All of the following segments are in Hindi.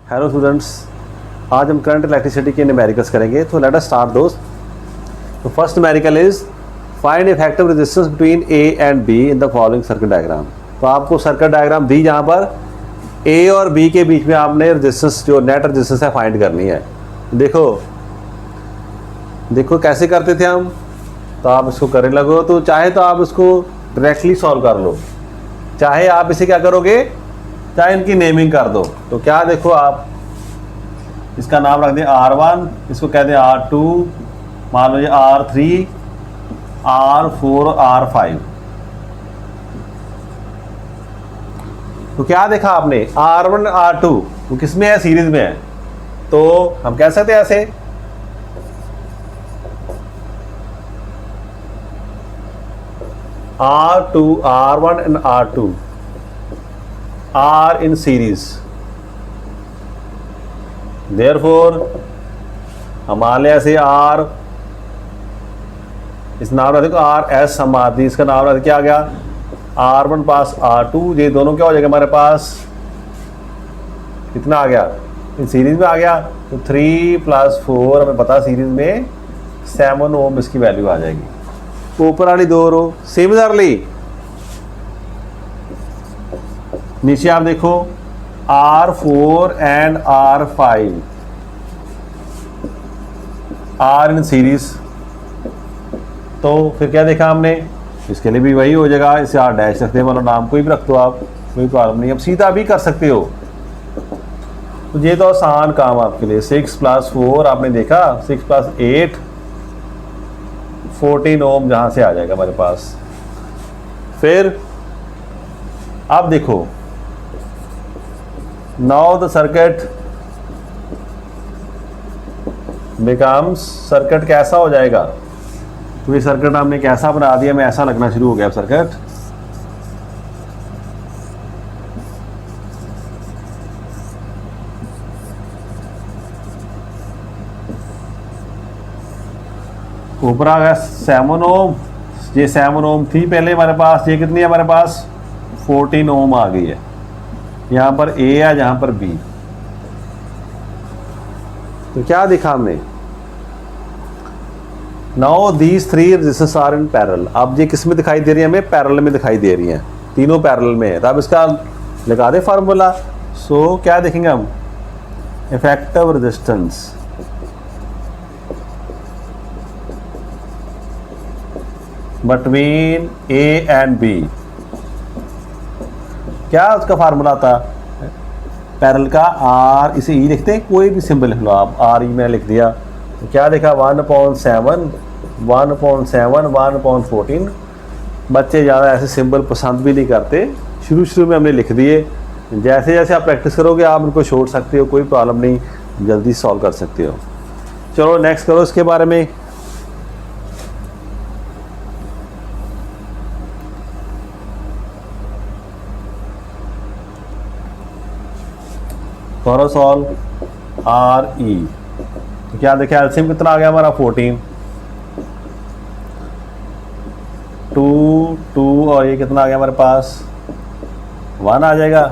हेलो स्टूडेंट्स, आज हम करंट इलेक्ट्रिसिटी के न्यूमेरिकल्स करेंगे। तो लेट अस स्टार्ट दोस्त। तो first numerical is find effective resistance between A and B in the following circuit diagram. तो आपको सर्किट डायग्राम दी जहाँ पर ए और बी के बीच में आपने रेजिस्टेंस जो नेट रेजिस्टेंस है फाइंड करनी है। देखो देखो कैसे करते थे हम। तो आप इसको करने लगो तो चाहे तो आप इसको डायरेक्टली सॉल्व कर लो, चाहे आप इसे क्या करोगे, चाहे इनकी नेमिंग कर दो। तो क्या देखो, आप इसका नाम रख दें R1, इसको कहते हैं R2, मान लो ये R3, R4, R5। तो क्या देखा आपने, R1 R2 वो किस में है, सीरीज में है। तो हम कह सकते हैं ऐसे, R2 R1 and R2 are in series, therefore हम मान लिया ऐसे R, इस नाम रखते RS, हम आती इसका नाम रखते क्या आ गया, R1 पास R2, ये दोनों क्या हो जाएगा हमारे पास, कितना आ गया, इन सीरीज में आ गया। तो 3 + 4 हमें पता सीरीज में 7 ओम इसकी वैल्यू आ जाएगी। ऊपर वाली दो रो सिमिलरली नीचे आप देखो R4 and R5 are in series. तो फिर क्या देखा हमने, इसके लिए भी वही हो जाएगा, इसे R डैश रखते हैं, मतलब नाम कोई भी रख दो आप, कोई प्रॉब्लम नहीं, अब सीधा भी कर सकते हो। तो ये तो आसान काम आपके लिए। 6 + 4 आपने देखा, 6 + 8 14 ओम जहां से आ जाएगा हमारे पास। फिर आप देखो, now the circuit becomes, circuit कैसा हो जाएगा, तो ये सर्किट हमने कैसा बना दिया, हमें ऐसा लगना शुरू हो गया सर्किट। ऊपर आ गया 7 ओम, ये 7 ओम थी पहले हमारे पास, ये कितनी है हमारे पास, 14 ओम आ गई है। यहाँ पर ए है, जहाँ पर बी। तो क्या देखा हमने, now these 3 resistance are in parallel. अब ये किस में दिखाई दे रही है, हमें पैरेलल में दिखाई दे रही हैं, तीनों पैरेलल में है। तो अब इसका लगा दे फार्मूला। सो क्या देखेंगे हम, effective resistance between A and B. क्या उसका फार्मूला आता है पैरेलल का, आर, इसे ई लिखते हैं, कोई भी सिंबल लिख लो आप, आर ई मैंने लिख दिया। तो क्या देखा, 1/7 1/7 1/14। बच्चे ज़्यादा ऐसे सिंबल पसंद भी नहीं करते, शुरू में हमने लिख दिए। जैसे जैसे आप प्रैक्टिस करोगे आप इनको छोड़ सकते हो, कोई प्रॉब्लम नहीं, जल्दी सॉल्व कर सकते हो। चलो नेक्स्ट करो इसके बारे में। करो सॉल्व RE। तो क्या देखा, एलसीएम कितना आ गया हमारा, 14, 2 और ये कितना आ गया हमारे पास, 1 आ जाएगा,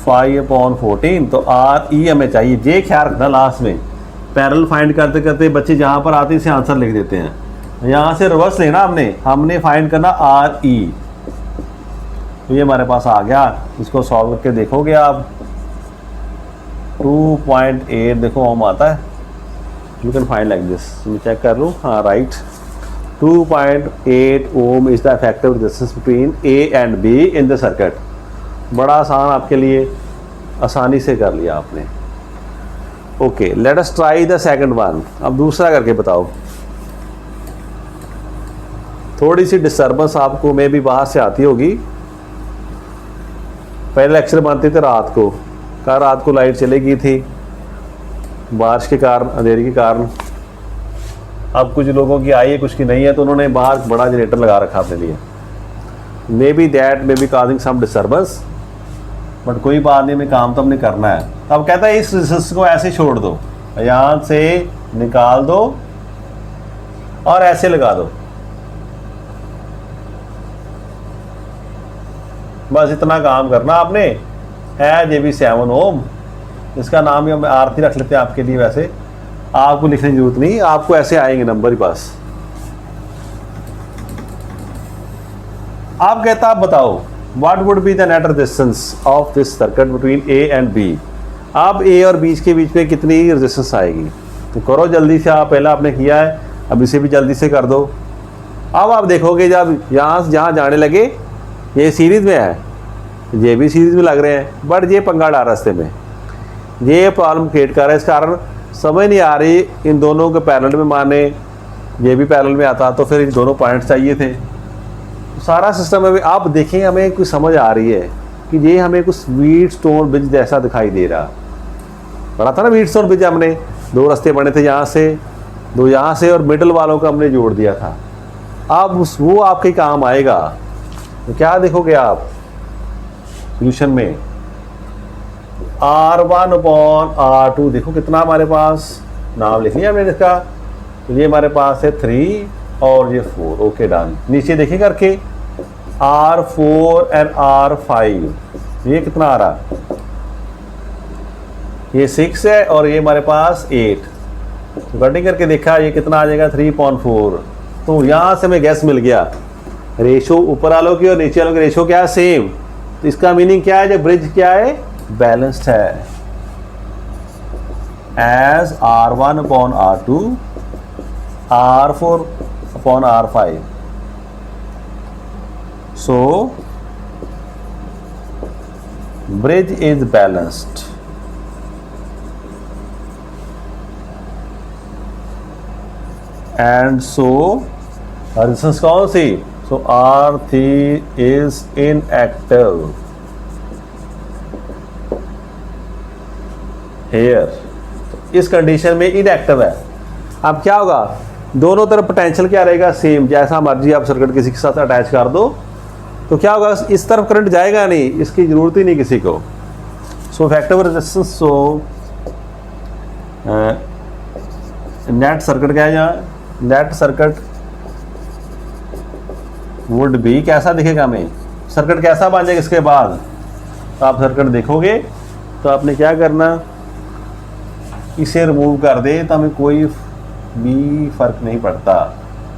5/14। तो RE हमें चाहिए। ये ख्याल रखना, लास्ट में पैरेलल फाइंड करते करते बच्चे जहाँ पर आते हैं इसे आंसर लिख देते हैं। यहाँ से रिवर्स लेना, हमने फाइंड करना RE। तो ये हमारे पास आ गया, इसको सॉल्व करके देखोगे आप, 2.8 देखो ओम आता है। You can find like this, मैं चेक कर लूँ, हाँ right, 2.8 ohm is the effective resistance between A and B in the circuit. बड़ा आसान आपके लिए, आसानी से कर लिया आपने। Okay, let us try the second one. अब दूसरा करके बताओ। थोड़ी सी डिस्टर्बेंस आपको में भी बाहर से आती होगी। पहले लेक्चर बनते थे रात को, रात को लाइट चली गई थी बारिश के कारण, अंधेरे के कारण। अब कुछ लोगों की आई है, कुछ की नहीं है, तो उन्होंने बाहर बड़ा जनरेटर लगा रखा अपने लिए। May be that may be causing some disturbance, but कोई बात नहीं, हमें काम तो हमने करना है। अब कहता है इस रेजिस्टेंस को ऐसे छोड़ दो, यहाँ से निकाल दो और ऐसे लगा दो। बस इतना काम करना आपने। एज ए बी 7 ओम। इसका नाम ही हम आरती रख लेते हैं आपके लिए, वैसे आपको लिखने की जरूरत नहीं, आपको ऐसे आएंगे नंबर ही पास। आप कहता आप बताओ what would be the net resistance of this circuit between A and B. अब ए और बी के बीच में कितनी रेजिस्टेंस आएगी, तो करो जल्दी से। आप पहला आपने किया है, अब इसे भी जल्दी से कर दो। अब आप देखोगे जब यहाँ से जहाँ जाने लगे, ये सीरीज में है, ये भी सीरीज में लग रहे हैं, बट ये पंगा डाल रास्ते में, ये प्रॉब्लम क्रिएट कर रहा है। इस कारण समझ नहीं आ रही इन दोनों को पैरेलल में माने, ये भी पैरेलल में आता तो फिर इन दोनों पॉइंट्स चाहिए थे। सारा सिस्टम में आप देखें, हमें कुछ समझ आ रही है कि ये हमें कुछ व्हीटस्टोन ब्रिज जैसा दिखाई दे रहा। बना था ना व्हीटस्टोन ब्रिज, हमने दो रास्ते बने थे, यहाँ से दो, यहाँ से, और मिडल वालों को हमने जोड़ दिया था। अब वो आपके काम आएगा। तो क्या देखोगे आप सोल्यूशन में, R1/R2 देखो कितना हमारे पास, नाम लिख लिया हमने इसका। तो ये हमारे पास है 3 और ये 4। Okay done. नीचे देखिए करके R4 एंड R5, ये कितना आ रहा, ये 6 है और ये हमारे पास 8। तो कटिंग करके देखा ये कितना आ जाएगा 3.4। तो यहाँ से हमें गैस मिल गया, रेशो ऊपर वालों की और नीचे वालों की रेशो क्या है, सेम। तो इसका मीनिंग क्या है, जो ब्रिज क्या है, बैलेंस्ड है। As R1/R2, R4/R5, so bridge is balanced। and so resistance कौन सी, so R3 is inactive here। इस कंडीशन में इनएक्टिव है। अब क्या होगा, दोनों तरफ पोटेंशियल क्या रहेगा, सेम। जैसा मर्जी आप सर्किट किसी के साथ अटैच कर दो, तो क्या होगा, इस तरफ करंट जाएगा नहीं, इसकी ज़रूरत ही नहीं किसी को। सो effective resistance, so net circuit क्या है, यहाँ नेट सर्किट वुड बी, कैसा दिखेगा हमें, सर्किट कैसा बन जाएगा इसके बाद। तो आप सर्किट देखोगे तो आपने क्या करना, इसे रिमूव कर दे तो हमें कोई भी फर्क नहीं पड़ता,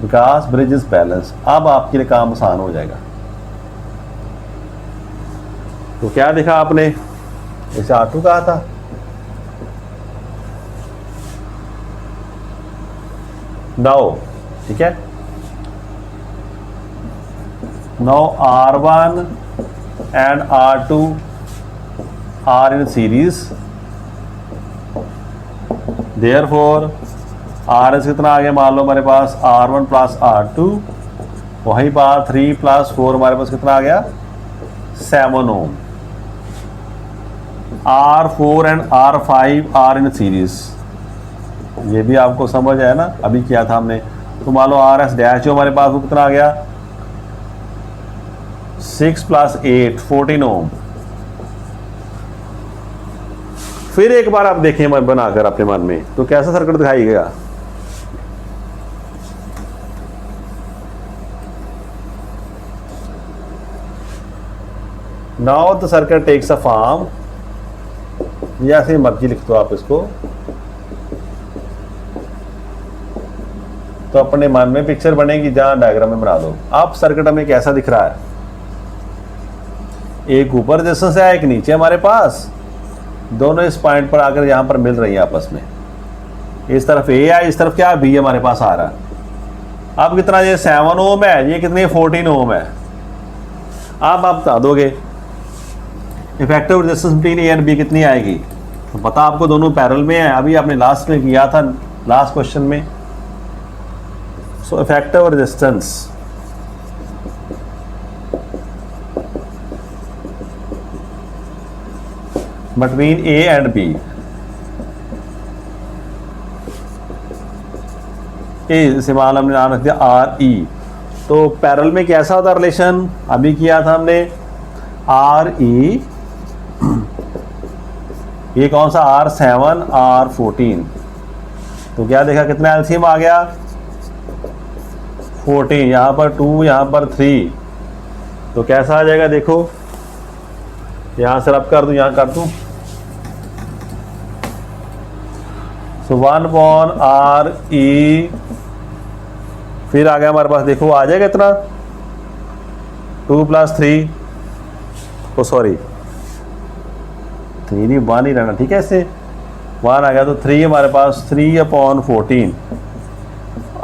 बिकॉज ब्रिज इज बैलेंस। अब आपके लिए काम आसान हो जाएगा। तो क्या देखा आपने, इसे R2 कहा था, नाउ ठीक है। Now R1 and R2 are in series, therefore R S कितना आ गया, मान लो हमारे पास R1 + R2, वहीं बात 3 + 4 हमारे पास कितना आ गया, 7 ohm. R4 and R5 are in series, ये भी आपको समझ आया ना, अभी किया था हमने। तो मान लो RS डैश जो हमारे पास वो कितना आ गया, 6 + 8 14 ओम। फिर एक बार आप देखें मन बनाकर अपने मन में, तो कैसा सर्किट दिखाई गया, now the circuit takes a form, या ऐसे मर्जी लिख दो आप इसको, तो अपने मन में पिक्चर बनेगी, जहां डायग्राम में बना दो। आप सर्किट हमें कैसा दिख रहा है, एक ऊपर रेजिस्टेंस है, एक नीचे हमारे पास, दोनों इस पॉइंट पर आकर यहां पर मिल रही है आपस में। इस तरफ ए है, इस तरफ क्या बी हमारे पास आ रहा है। अब कितना, ये 7 ओम है, ये कितनी 14 ओम है। आप बता दोगे effective resistance between A and B कितनी आएगी, तो पता आपको दोनों पैरेलल में है, अभी आपने लास्ट में किया था, लास्ट क्वेश्चन में। So effective resistance between A and B इसे मान हमने नाम रख दिया RE। तो पैरेलल में कैसा होता रिलेशन, अभी किया था हमने RE, ये कौन सा R7 R14। तो क्या देखा, कितना एलसीएम आ गया 14, यहाँ पर 2 यहाँ पर 3, तो कैसा आ जाएगा देखो यहाँ से रब कर दूँ, यहाँ कर दूँ। सो 1/RE, फिर आ गया हमारे पास, देखो आ जाएगा इतना 2 + 3, ओ सॉरी 3 नहीं 1 ही रहना, ठीक है। इससे 1 आ गया तो 3 हमारे पास 3/14,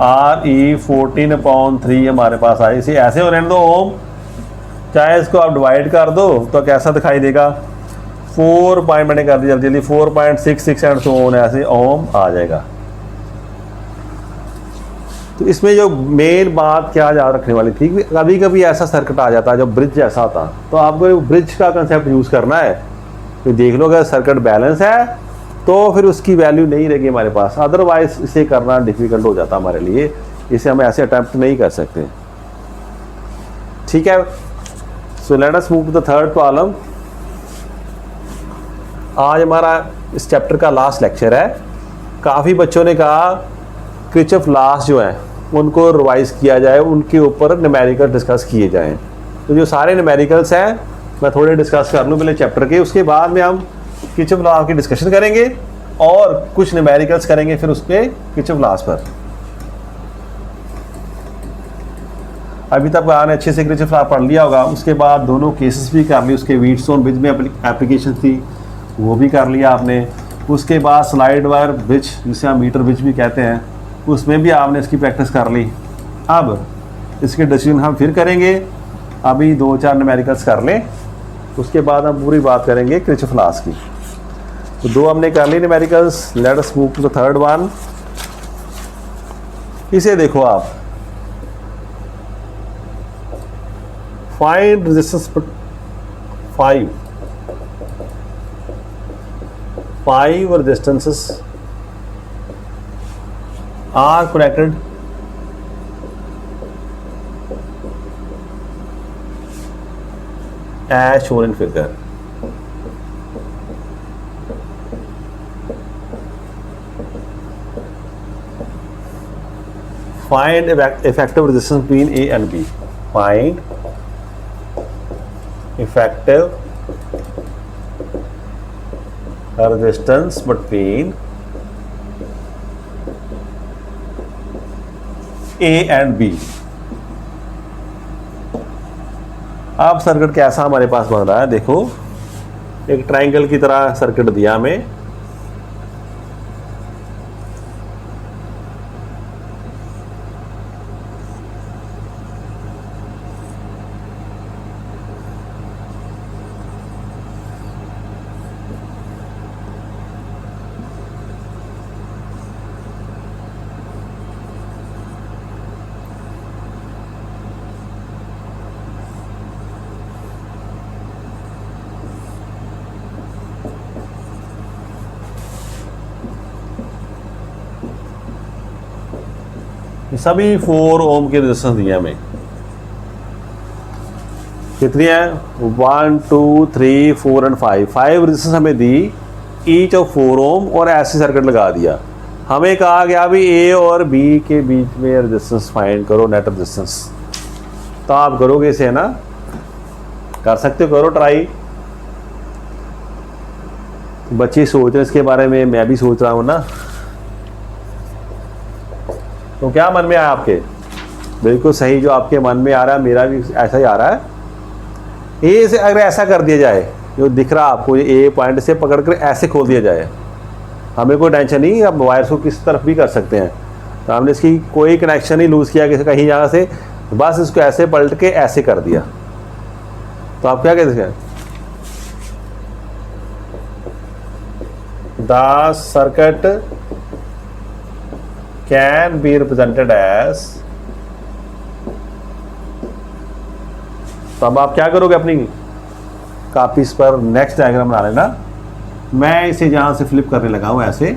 RE 14/3 हमारे पास आए। इसे ऐसे हो रहने दो ओम, चाहे इसको आप डिवाइड कर दो तो कैसा दिखाई देगा, 4 पॉइंट मैंने कर दिया जल्दी जल्दी, 4.66 एंड सो ऑन, ऐसे ओम आ जाएगा। तो इसमें जो मेन बात क्या याद रखने वाली थी, कभी कभी ऐसा सर्किट आ जाता है जो ब्रिज जैसा होता, तो आपको ब्रिज का कंसेप्ट यूज़ करना है। तो देख लो अगर सर्किट बैलेंस है तो फिर उसकी वैल्यू नहीं रहेगी हमारे पास, अदरवाइज इसे करना डिफिकल्ट हो जाता हमारे लिए, इसे हम ऐसे अटैम्प्ट नहीं कर सकते, ठीक है। So let us move to the third problem. आज हमारा इस चैप्टर का लास्ट लेक्चर है। काफ़ी बच्चों ने कहा किरचॉफ लॉस जो है उनको रिवाइज किया जाए, उनके ऊपर न्यूमेरिकल डिस्कस किए जाएं। तो जो सारे न्यूमेरिकल्स हैं मैं थोड़े डिस्कस कर लूँ पहले चैप्टर के, उसके बाद में हम किरचॉफ लॉ की डिस्कशन करेंगे और कुछ न्यूमेरिकल्स करेंगे फिर उस पर किरचॉफ लॉस पर। अभी तक आपने अच्छे से किरचॉफ लॉ पढ़ लिया होगा, उसके बाद दोनों केसेस भी कर लिए, उसके व्हीटस्टोन ब्रिज में एप्लीकेशन थी वो भी कर लिया आपने। उसके बाद स्लाइड वायर ब्रिज जिसे हम मीटर ब्रिज भी कहते हैं, उसमें भी आपने इसकी प्रैक्टिस कर ली। अब इसके डिसीजन हम फिर करेंगे, अभी 2-4 न्यूमेरिकल्स कर लें, उसके बाद हम पूरी बात करेंगे किरचॉफ लॉस की। तो 2 हमने कर ली numericals, let us move to the third one. इसे देखो आप, find resistance 5 resistances are connected as shown in figure. Find effective resistance between A and B. Find effective resistance between A and B। अब सर्किट कैसा हमारे पास बन रहा है, देखो एक ट्रायंगल की तरह सर्किट दिया हमें, सभी 4 ओम के रेजिस्टेंस दिए हमें, कितनी है 1 2 3 4 एंड 5 रेजिस्टेंस हमें दी, ईच ऑफ 4 ओम, और ऐसे सर्किट लगा दिया। हमें कहा गया भी ए और बी के बीच में रेजिस्टेंस फाइंड करो, नेट रेजिस्टेंस। तो आप करोगे इसे ना, कर सकते हो, करो ट्राई। बच्चे सोच रहे इसके बारे में, मैं भी सोच रहा हूँ ना। तो क्या मन में आया आपके, बिल्कुल सही जो आपके मन में आ रहा है, मेरा भी ऐसा ही आ रहा है। ए से अगर ऐसा कर दिया जाए, जो दिख रहा आपको ए पॉइंट से पकड़ कर ऐसे खोल दिया जाए, हमें कोई टेंशन नहीं, अब वायर्स को किस तरफ भी कर सकते हैं। तो हमने इसकी कोई कनेक्शन नहीं लूज़ किया किसी कहीं जगह से, बस इसको ऐसे पलट के ऐसे कर दिया। तो आप क्या कहते हैं, the circuit can be represented as. तो अब आप क्या करोगे, अपनी कापीज पर नेक्स्ट डायग्राम बना लेना। मैं इसे यहां से फ्लिप करने लगा हूं, ऐसे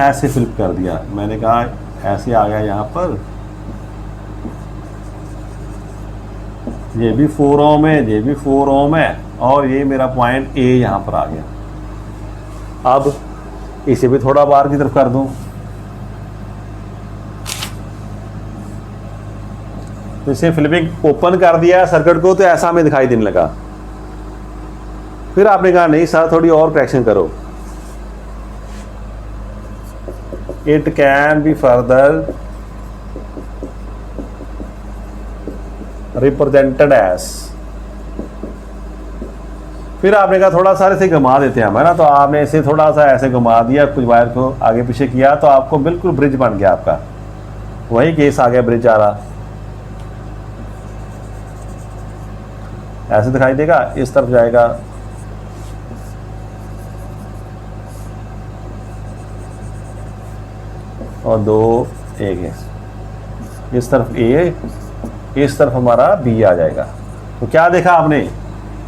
ऐसे फ्लिप कर दिया, मैंने कहा ऐसे आ गया यहां पर, ये भी 4 ओम है, ये भी 4 ओम है, और ये मेरा पॉइंट ए यहां पर आ गया। अब इसे भी थोड़ा बाहर की तरफ कर दूं, तो इसे फ्लिपिंग ओपन कर दिया सर्किट को तो ऐसा हमें दिखाई देने लगा। फिर आपने कहा नहीं सर थोड़ी और करेक्शन करो, it can be further represented as. फिर आपने कहा थोड़ा सा इसे घुमा देते हैं हम, है ना, तो आपने इसे थोड़ा सा ऐसे घुमा दिया, कुछ वायर को आगे पीछे किया तो आपको बिल्कुल ब्रिज बन गया आपका, वही केस आ गया, ब्रिज आ रहा ऐसे दिखाई देगा, इस तरफ जाएगा, और 2 एक है, इस तरफ ए, इस तरफ हमारा बी आ जाएगा। तो क्या देखा आपने,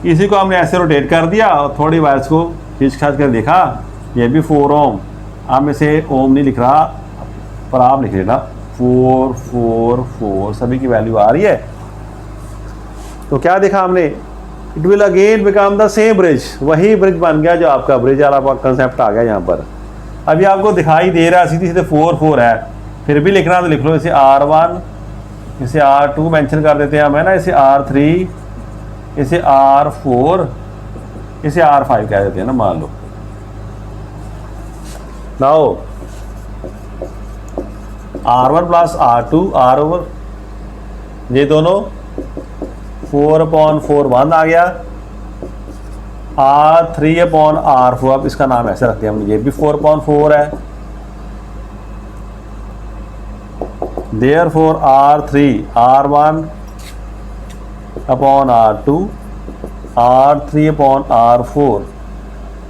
इसी को हमने ऐसे रोटेट कर दिया और थोड़ी वायर्स को खींच खाच कर देखा, ये भी 4 ओम, आप में से ओम नहीं लिख रहा पर आप लिख लेना 4 4 4, सभी की वैल्यू आ रही है। तो क्या देखा हमने, it will again become the same bridge, वही ब्रिज बन गया जो आपका ब्रिज वाला कंसेप्ट आ गया यहाँ पर। अभी आपको दिखाई दे रहा है सीधे सीधे 4 4 है, फिर भी लिखना तो लिख लो, इसे R1, इसे R2 मेंशन कर देते हैं हम, है ना, इसे R3, इसे R4, इसे R5 कह देते हैं ना, मान लो। Now R1 plus R2 R over, ये दोनों 4/4 1 आ गया, R3/R4, अब इसका नाम ऐसे रखते हैं हम, ये भी 4/4 है, therefore R3 R1 upon R2 R3/R4,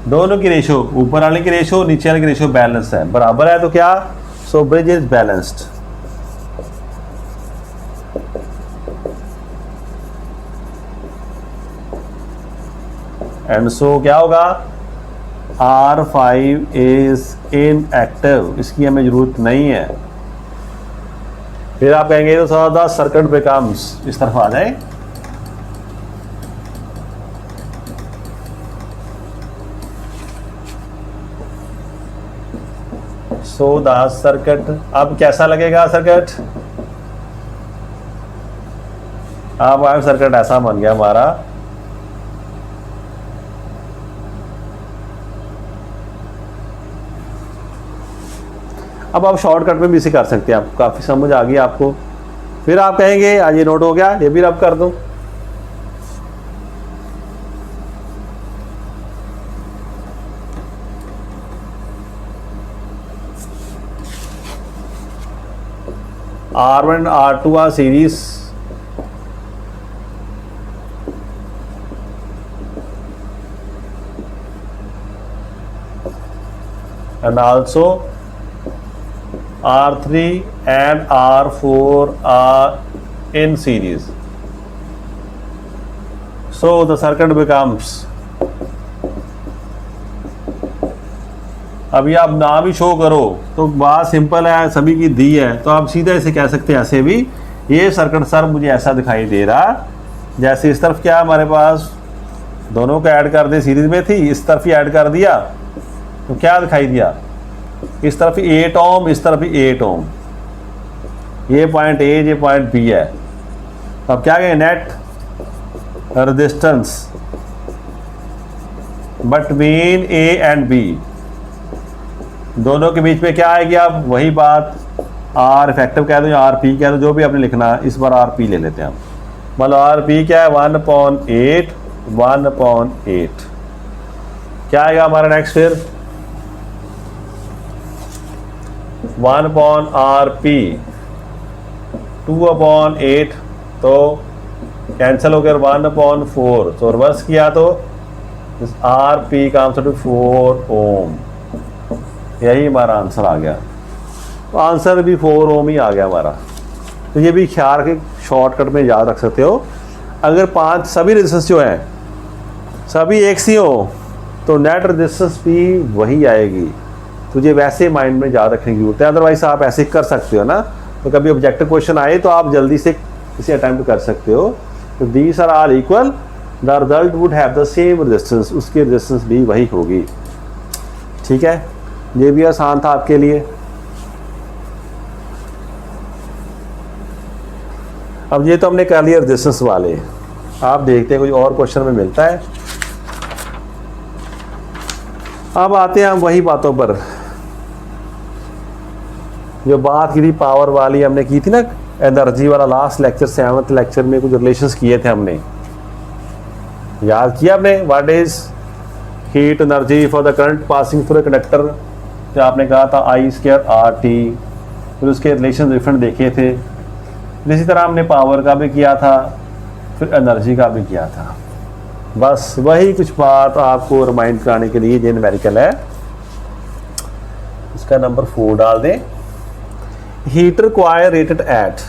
दोनों की रेशो, ऊपर वाले की रेशो नीचे वाले की रेशो बैलेंस है, बराबर है, तो क्या, so bridge is balanced. And so क्या होगा, R5 इज इनएक्टिव, इसकी हमें जरूरत नहीं है। फिर आप कहेंगे तो थोड़ा सर्किट बिकम्स, इस तरफ आ जाए, सो द सर्किट, अब कैसा लगेगा सर्किट, अब सर्किट ऐसा बन गया हमारा, अब आप शॉर्टकट में भी इसे कर सकते हैं, आप काफी समझ आ गई आपको। फिर आप कहेंगे आज ये नोट हो गया, ये भी रब कर दो, R1 R2 are series, and also R3 and R4 are in series, so the circuit becomes, अभी आप नाम ही शो करो तो बात सिंपल है, सभी की दी है, तो आप सीधा इसे कह सकते हैं ऐसे भी, ये सर्किट सर मुझे ऐसा दिखाई दे रहा, जैसे इस तरफ क्या हमारे पास दोनों को ऐड कर दे, सीरीज में थी, इस तरफ ही ऐड कर दिया तो क्या दिखाई दिया, इस तरफ 8 ओम, इस तरफ 8 ओम, ये पॉइंट ए, ये पॉइंट बी है। तो अब क्या कहें, net resistance between A and B, दोनों के बीच में क्या आएगी, आप वही बात, आर इफेक्टिव कह दो या आर पी कह दो, जो भी आपने लिखना है, इस बार आर पी ले लेते हैं हम, मतलब आर पी क्या है, 1/8 1/8, क्या आएगा हमारा नेक्स्ट, फिर 1/RP 2/8, तो कैंसिल हो गया 1/4, तो रिवर्स किया तो RP का आंसर 4 ओम, यही हमारा आंसर आ गया। तो आंसर भी 4 ओम ही आ गया हमारा। तो ये भी ख्याल के शॉर्टकट में याद रख सकते हो, अगर 5 सभी रेजिस्टेंस जो हैं सभी एक सी हो तो नेट रेजिस्टेंस भी वही आएगी। तुझे वैसे माइंड में याद रखने की जरूरत है, अदरवाइज आप ऐसे कर सकते हो ना, तो कभी ऑब्जेक्टिव क्वेश्चन आए तो आप जल्दी से इसे अटेम्प्ट कर सकते हो। तो these are all equal, the result would have the same resistance, उसकी रेजिस्टेंस भी वही होगी। ठीक है, ये भी आसान था आपके लिए। अब ये तो हमने कर लिया रेजिस्टेंस वाले। आप देखते हैं कोई और क्वेश्चन में मिलता है। अब आते हैं हम वही बातों पर जो बात की थी पावर वाली, हमने की थी ना एनर्जी वाला। लास्ट लेक्चर 7th लेक्चर में कुछ रिलेशंस किए थे हमने, याद किया आपने? What is heat energy for the current passing through conductor, जो आपने कहा था I²RT। फिर उसके रिलेशन डिफरेंट देखे थे। इसी तरह हमने पावर का भी किया था, फिर एनर्जी का भी किया था। बस वही कुछ बात आपको रिमाइंड कराने के लिए जो न्यूमेरिकल है इसका नंबर 4 डाल दें। हीटर कॉइल रेटेड एट,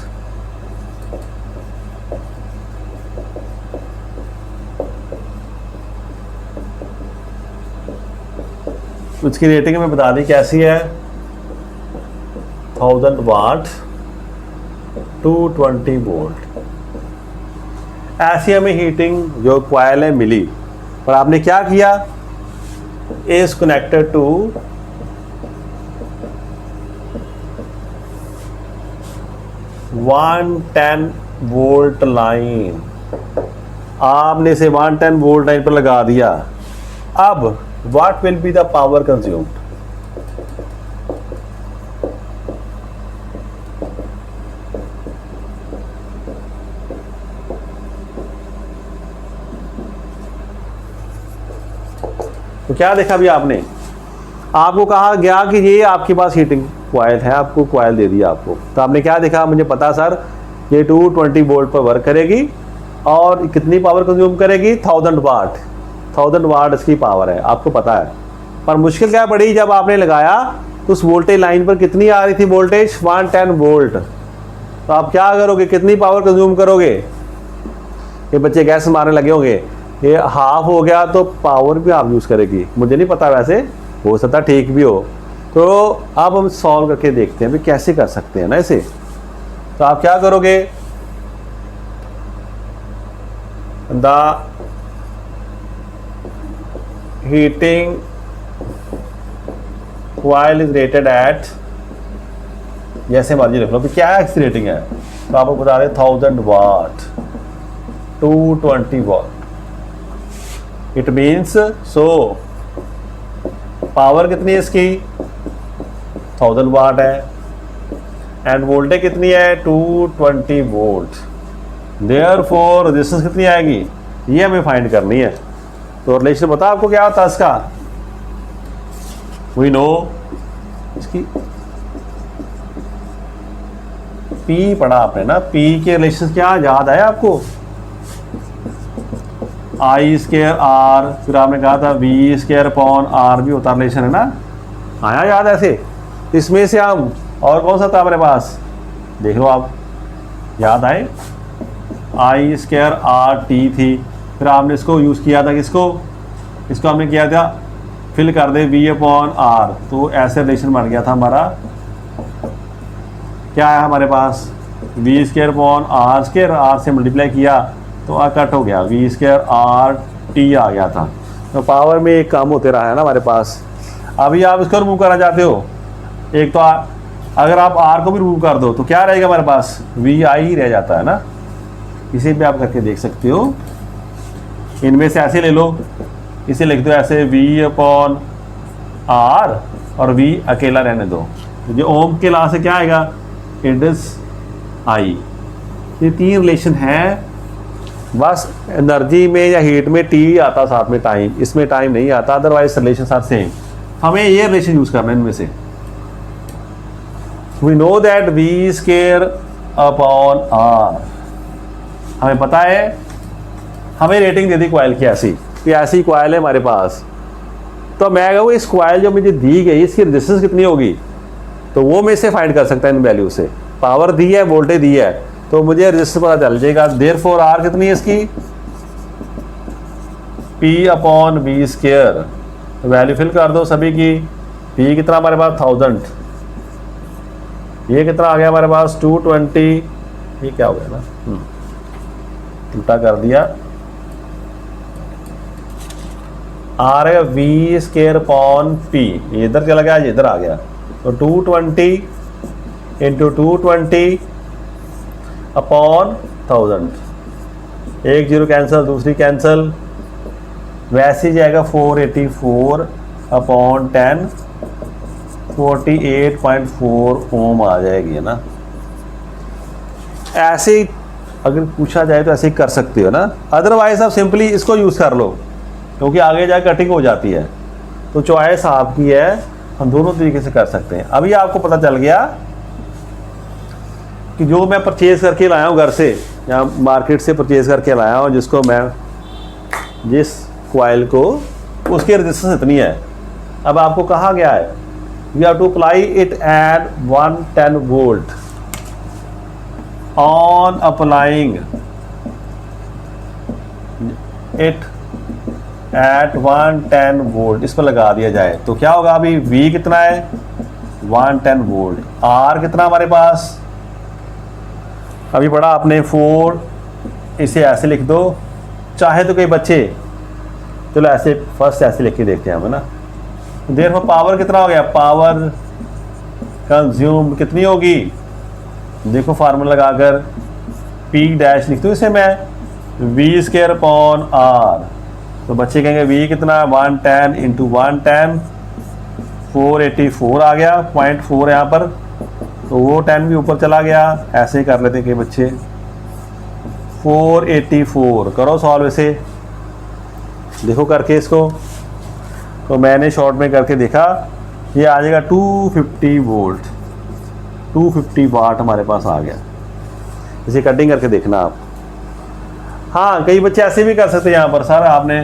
उसकी रेटिंग में बता दी कैसी है, 1000 वाट 220 वोल्ट। ऐसी हमें हीटिंग जो कॉइल है मिली, पर आपने क्या किया, is connected to 110 volt line. आपने इसे 110 वोल्ट लाइन पर लगा दिया। अब what will be the power consumed? तो क्या देखा अभी आपने? आपको कहा गया कि ये आपके पास हीटिंग कॉइल है, आपको कॉइल दे दिया आपको, तो आपने क्या देखा? मुझे पता सर ये 220 वोल्ट पर वर्क करेगी और कितनी पावर कंज्यूम करेगी? 1000 वाट। 1000 वाट इसकी पावर है, आपको पता है। पर मुश्किल क्या पड़ी, जब आपने लगाया तो उस वोल्टेज लाइन पर कितनी आ रही थी वोल्टेज? 110 वोल्ट। तो आप क्या करोगे, कितनी पावर कंज्यूम करोगे? ये बच्चे गैस मारने लगे होंगे, ये हाफ हो गया तो पावर भी आप यूज़ करेगी। मुझे नहीं पता, वैसे हो सकता ठीक भी हो। तो अब हम सॉल्व करके देखते हैं भी कैसे कर सकते हैं ना इसे। तो आप क्या करोगे, the heating coil is rated eight, जैसे मर्जी लिख लो कि क्या इसकी रेटिंग है, तो आपको बता दें 1000 वाट 220 वाट। इट मीन्स सो पावर कितनी है इसकी? 1000 वाट है एंड वोल्टेज कितनी है? 220 वोल्ट। देयरफॉर रेजिस्टेंस कितनी आएगी? ये हमें फाइंड करनी है। तो रिलेशन बता आपको क्या होता है इसका? वी नो इसकी P पढ़ा आपने ना, P के रिलेशन क्या याद आया आपको? I²R, फिर आपने कहा था V²/R भी होता रिलेशन है ना, आया याद ऐसे? इसमें से हम और कौन सा था हमारे पास, देख लो आप, याद आए? I²RT थी। फिर आपने इसको यूज़ किया था किसको? इसको हमने किया था फिल कर दे V/R, तो ऐसे रिलेशन बन गया था हमारा। क्या है हमारे पास? V²/R², R से मल्टीप्लाई किया तो कट हो गया, V²RT आ गया था। तो पावर में एक काम होते रहा है ना हमारे पास। अभी आप इसको रिमूव करना चाहते हो, एक तो अगर आप R को भी रिमूव कर दो तो क्या रहेगा हमारे पास? VI ही रह जाता है ना। इसे भी आप करके देख सकते हो। इनमें से ऐसे ले लो, इसे लिख दो ऐसे V/R और V अकेला रहने दो। तो जो ओम के लॉ से क्या आएगा? It is I। ये 3 रिलेशन है। बस एनर्जी में या हीट में T आता साथ में टाइम, इसमें टाइम नहीं आता, अदरवाइज रिलेशन साथ सेम। हमें ये रिलेशन यूज करना है इनमें से। वी नो दैट V²/R, हमें पता है। हमें रेटिंग दे दी कॉइल की ऐसी कि ऐसी कॉइल है हमारे पास। तो मैं कहूँ इस कॉइल जो मुझे दी गई इसकी रेजिस्टेंस कितनी होगी, तो वो मैं इसे फाइंड कर सकता है इन वैल्यू से। पावर दी है, वोल्टेज दी है, तो मुझे रेजिस्टेंस पता चल जाएगा। देयरफॉर R कितनी है इसकी? P/V²। वैल्यू फिल कर दो सभी की। P कितना हमारे पास? 1000। ये कितना आ गया हमारे पास? 220। ये क्या हो गया ना, उल्टा कर दिया। आ रहा है V²/P, ये इधर चला गया, ये इधर आ गया। तो 220 × 220 अपॉन 1000, एक जीरो कैंसिल, दूसरी कैंसिल, वैसे ही जाएगा 484 अपॉन 10, 48.4 ओम आ जाएगी, है ना। ऐसे ही अगर पूछा जाए तो ऐसे ही कर सकते हो ना, अदरवाइज आप सिंपली इसको यूज़ कर लो क्योंकि आगे जाकर कटिंग हो जाती है। तो चॉइस आपकी है, हम दोनों तरीके से कर सकते हैं। अभी आपको पता चल गया कि जो मैं परचेज़ करके लाया हूँ घर से या मार्केट से परचेज़ करके लाया हूँ, जिसको मैं जिस कॉइल को उसकी रेजिस्टेंस इतनी है। अब आपको कहा गया है we have to apply it at 110 volt on applying it at 110 volt, इस पर लगा दिया जाए तो क्या होगा। अभी V कितना है 110 वोल्ट, R कितना हमारे पास, अभी पढ़ा आपने 4, इसे ऐसे लिख दो। चाहे तो कई बच्चे चलो ऐसे फर्स्ट ऐसे लिख के देखते हैं हम, है ना। देर में पावर कितना हो गया, पावर कंज्यूम कितनी होगी, देखो फार्मूला लगाकर P डैश लिख दूँ इसे मैं, V² अपॉन R। तो बच्चे कहेंगे V कितना 110 इंटू 110, 484 आ गया, 0.4 यहाँ पर, तो वो 10 भी ऊपर चला गया। ऐसे ही कर लेते हैं कि बच्चे 484 करो सॉल्व इसे, देखो करके इसको। तो मैंने शॉर्ट में करके देखा, ये आ जाएगा 250 वोल्ट, 250 वाट हमारे पास आ गया। इसे कटिंग करके देखना आप। हाँ, कई बच्चे ऐसे भी कर सकते हैं यहाँ पर, सर आपने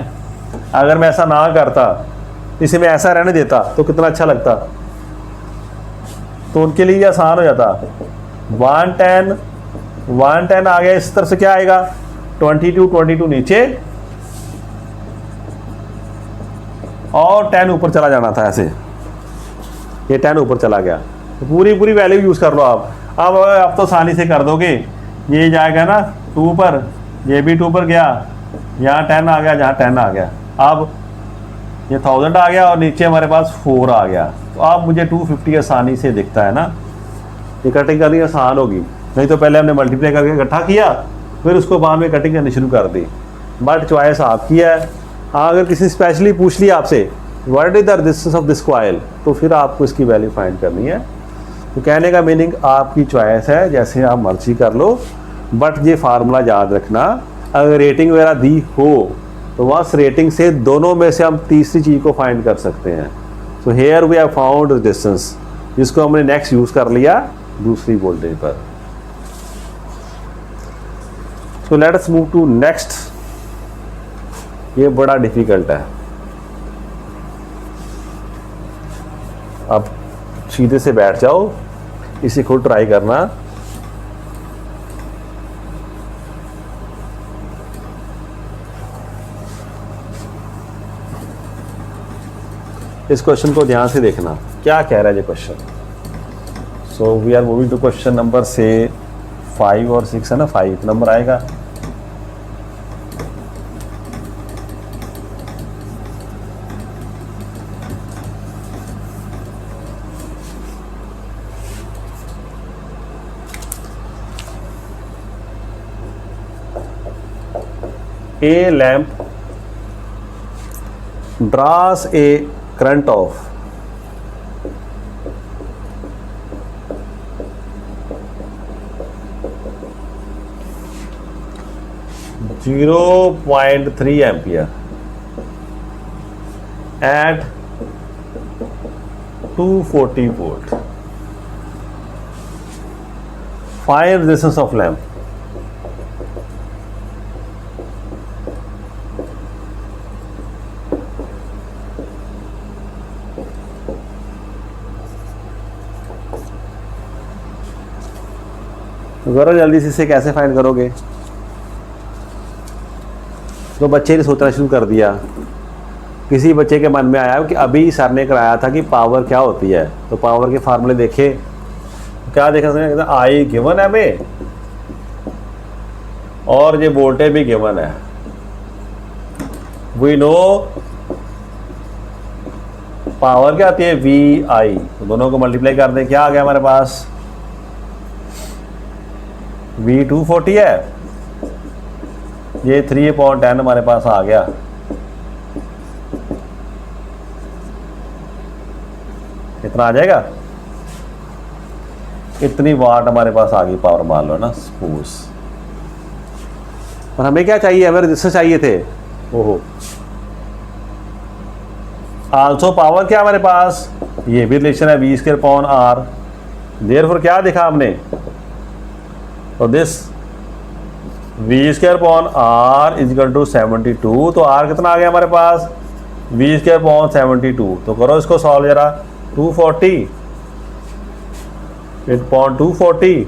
अगर मैं ऐसा ना करता, इसे मैं ऐसा रहने देता तो कितना अच्छा लगता, तो उनके लिए आसान हो जाता। 110 आ गया, इस तरफ से क्या आएगा 22 नीचे और 10 ऊपर चला जाना था ऐसे, ये 10 ऊपर चला गया। तो पूरी वैल्यू यूज़ कर लो आप। अब आप तो आसानी से कर दोगे, ये जाएगा ना 2 पर, ये भी 2 पर गया, यहाँ 10 आ गया, जहाँ 10 आ गया। अब ये 1000 आ गया और नीचे हमारे पास 4 आ गया। तो अब मुझे 250 आसानी से दिखता है ना, ये कटिंग करनी आसान होगी। नहीं तो पहले हमने मल्टीप्लाई करके इकट्ठा किया, फिर उसको बाद में कटिंग करनी शुरू कर दी। बट चॉइस आपकी है। हाँ, अगर किसी स्पेशली पूछ लिया आपसे what is the resistance of this coil, तो फिर आपको इसकी वैल्यू फाइंड करनी है। तो कहने का मीनिंग आपकी चॉइस है, जैसे आप मर्जी कर लो, बट ये फार्मूला याद रखना, अगर रेटिंग वगैरह दी हो तो बस रेटिंग से दोनों में से हम तीसरी चीज़ को फाइंड कर सकते हैं। So here we have found resistance, जिसको हमने नेक्स्ट यूज़ कर लिया दूसरी वोल्टेज पर। So let us move to next. ये बड़ा डिफिकल्ट है, अब सीधे से बैठ जाओ, इसे खुद ट्राई करना। इस क्वेश्चन को ध्यान से देखना, क्या कह रहा है ये question. So we are moving to question number से 5 और 6 है ना, 5 नंबर आएगा। A lamp draws a current of 0.3 ampere at 240 volt. Find resistance of lamp. करो जल्दी से, इसे कैसे फाइंड करोगे। तो बच्चे ने सोचना शुरू कर दिया, किसी बच्चे के मन में आया कि अभी सर ने कराया था कि पावर क्या होती है, तो पावर के फार्मूले देखे, क्या देखा, आई गिवन है बे और ये वोल्टेज भी गिवन है। वी नो पावर क्या आती है वी आई, तो दोनों को मल्टीप्लाई कर दें, क्या आ गया हमारे पास V 240 है ये 3/10 हमारे पास आ गया। कितना आ जाएगा? इतनी वाट हमारे पास आ गई पावर, मान लो ना सपोज। और हमें क्या चाहिए? हमें रजिस्टर चाहिए थे। ओहो, आल्सो पावर क्या हमारे पास, ये भी रिलेशन है V²/R। देयरफॉर क्या देखा हमने, तो दिस V²/R = 72। तो R कितना आ गया हमारे पास, V²/72। तो करो इसको सॉल्व जरा। 240 240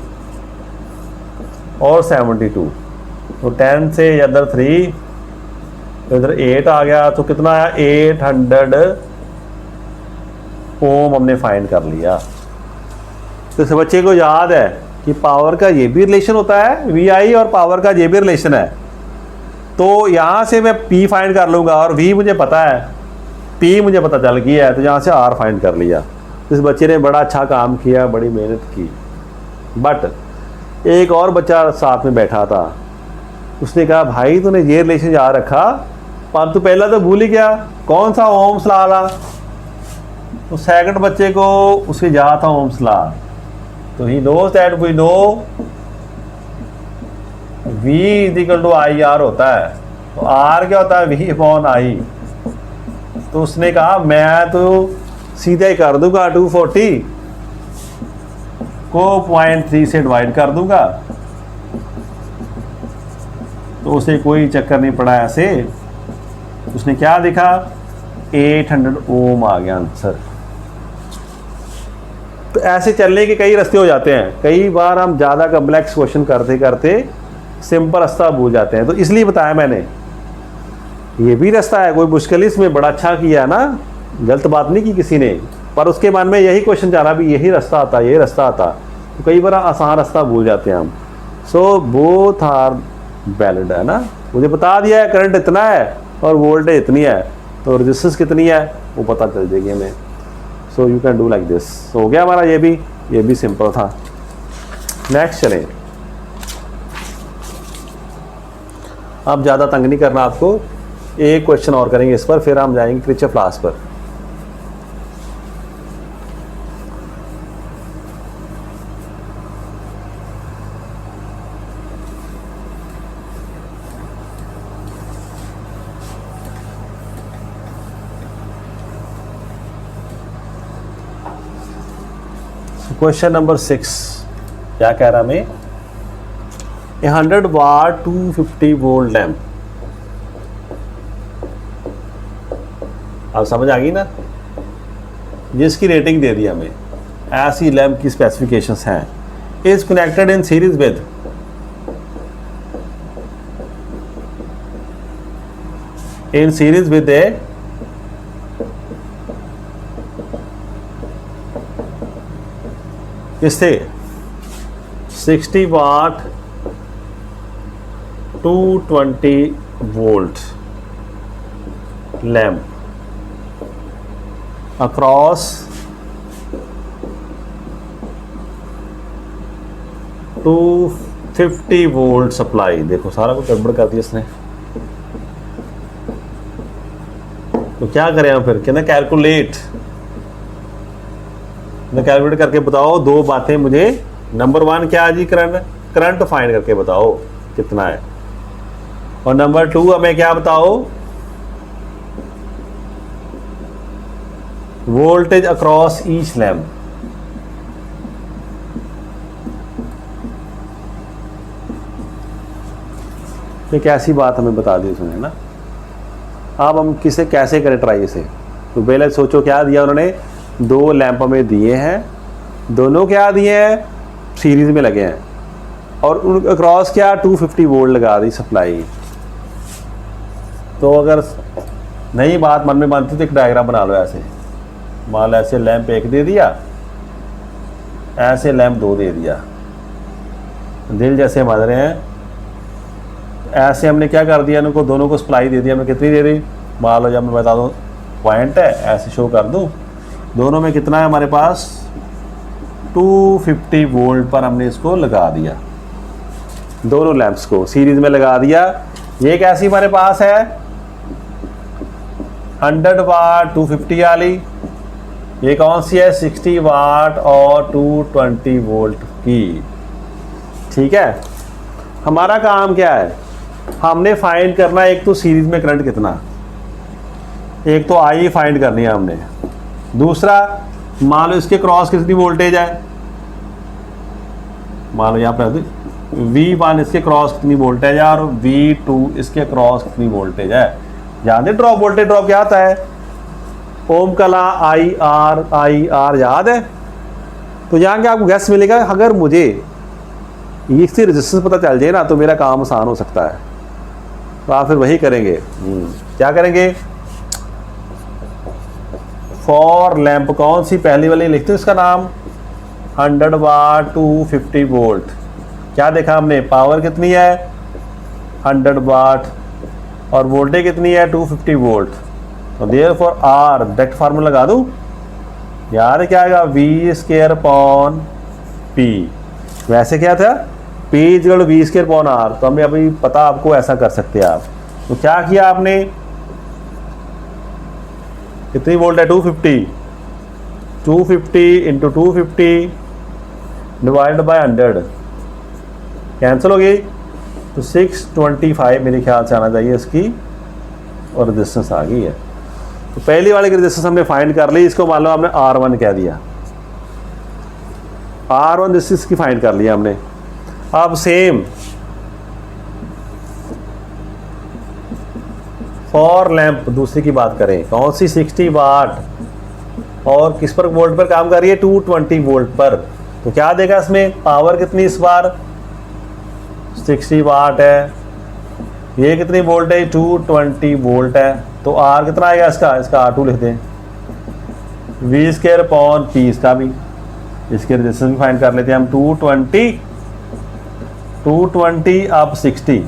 और 72, तो 10 से इधर 3, इधर 8 आ गया। तो कितना आया, 800 ओम हमने फाइंड कर लिया। तो इस बच्चे को याद है कि पावर का ये भी रिलेशन होता है VI, और पावर का ये भी रिलेशन है। तो यहाँ से मैं P फाइंड कर लूँगा, और V मुझे पता है, P मुझे पता चल गया है, तो यहाँ से R फाइंड कर लिया। इस बच्चे ने बड़ा अच्छा काम किया, बड़ी मेहनत की। बट एक और बच्चा साथ में बैठा था, उसने कहा भाई तूने ये रिलेशन याद रखा, पर तू पहला तो भूल ही गया, कौन सा ओम्स लॉ वाला। तो सेकंड बच्चे को उसके याद था ओम्स लॉ। तो he knows that we know V = IR होता है। तो R क्या होता है, V/I। तो उसने कहा मैं तो सीधा ही कर दूंगा, 240 को 0.3 से डिवाइड कर दूंगा। तो उसे कोई चक्कर नहीं पड़ा ऐसे। उसने क्या देखा, 800 ओम आ गया आंसर। तो ऐसे चलने के कई रास्ते हो जाते हैं। कई बार हम ज़्यादा कम्प्लेक्स क्वेश्चन करते करते सिंपल रास्ता भूल जाते हैं। तो इसलिए बताया मैंने, ये भी रास्ता है, कोई मुश्किल इसमें बड़ा अच्छा किया ना, गलत बात नहीं की किसी ने, पर उसके मन में यही क्वेश्चन चला भी यही रास्ता आता, यही रास्ता आता। तो कई बार आसान रास्ता भूल जाते हैं हम। सो बोथ आर वैलिड है ना। मुझे बता दिया है करंट इतना है और वोल्टेज इतनी है, तो रेजिस्टेंस कितनी है वो पता चल जाएगी हमें। So you can do like this. हो गया हमारा, ये भी सिंपल था। नेक्स्ट चलें। अब ज़्यादा तंग नहीं करना आपको, एक क्वेश्चन और करेंगे इस पर, फिर हम जाएंगे किरचॉफ लॉ पर। क्वेश्चन नंबर 6 क्या कह रहा हमें, 100 वाट 250 वोल्ट लैम्प। अब समझ आ गई ना, जिसकी रेटिंग दे दी हमें, ऐसी लैम्प की स्पेसिफिकेशंस हैं। Is connected in series with a किससे 60 watt 220 volt lamp across 250 volt supply. देखो सारा कुछ गड़बड़ कर दिया इसने। तो क्या करें हम फिर, कहना कैलकुलेट, कैलकुलेट करके बताओ दो बातें मुझे। नंबर 1 क्या जी, करंट फाइंड करके बताओ कितना है, और नंबर 2 हमें क्या बताओ, वोल्टेज अक्रॉस ईच लैम्प। एक ऐसी बात हमें बता दी उसने ना। अब हम किसे कैसे करें ट्राई इसे। तो पहले सोचो क्या दिया उन्होंने, 2 लैंप हमें दिए हैं, दोनों क्या दिए हैं, सीरीज में लगे हैं, और उन अक्रॉस क्या 250 वोल्ट लगा दी सप्लाई। तो अगर नई बात मन में बनती तो एक डायग्राम बना लो ऐसे, मान लो ऐसे लैंप 1 दे दिया, ऐसे लैंप 2 दे दिया, दिल जैसे बन रहे हैं। ऐसे हमने क्या कर दिया, इनको दोनों को सप्लाई दे दिया। हमने कितनी दे दी, मान लो जब मैं बता दूँ पॉइंट है, ऐसे शो कर दूँ, दोनों में कितना है हमारे पास 250 वोल्ट पर हमने इसको लगा दिया। दोनों लैंप्स को सीरीज में लगा दिया। ये कैसी हमारे पास है 100 वाट 250 वाली, ये कौन सी है 60 वाट और 220 वोल्ट की। ठीक है, हमारा काम क्या है, हमने फाइंड करना है एक तो सीरीज में करंट कितना, एक तो आई फाइंड करनी है हमने, दूसरा मान लो इसके क्रॉस कितनी वोल्टेज है, मान लो यहाँ पर V1 इसके क्रॉस कितनी वोल्टेज है और V2 इसके क्रॉस कितनी वोल्टेज है। याद है ड्रॉप वोल्टेज ड्रॉप क्या आता है, ओम का लॉ I R याद है। तो यहाँ के आपको गैस मिलेगा, अगर मुझे इसकी रेजिस्टेंस पता चल जाए ना तो मेरा काम आसान हो सकता है। तो आप फिर वही करेंगे, क्या करेंगे, फॉर लैंप कौन सी पहली वाली लिखते हैं, इसका नाम 100 वाट 250 वोल्ट। क्या देखा हमने, पावर कितनी है 100 वाट और वोल्टेज कितनी है 250 वोल्ट। तो देयरफॉर आर डायरेक्ट फार्मूला लगा दूं, याद है क्या आएगा V² अपॉन P। वैसे क्या था P = V² अपॉन R, तो हमें अभी पता आपको ऐसा कर सकते हैं आप। तो क्या किया आपने, कितनी वोल्ट है 250 इंटू 250 डिवाइड बाय 100 कैंसिल हो गई, तो 625 मेरे ख्याल से आना चाहिए इसकी, और रेजिस्टेंस आ गई है। तो पहली वाले की रेजिस्टेंस हमने फाइंड कर ली, इसको मान लो हमने R1 कह दिया, R1 रेजिस्टेंस की फाइंड कर लिया हमने। अब सेम फॉर लैंप दूसरी की बात करें, कौन सी 60 वाट और किस पर वोल्ट पर काम कर रही है 220 वोल्ट पर। तो क्या देगा इसमें, पावर कितनी इस बार 60 वाट है, ये कितनी वोल्ट है 220 वोल्ट है। तो आर कितना आएगा इसका R2 लिख दें, V² अपॉन P इसका भी, इसके रेजिस्टेंस भी फाइंड कर लेते हैं हम। 220 अब 60,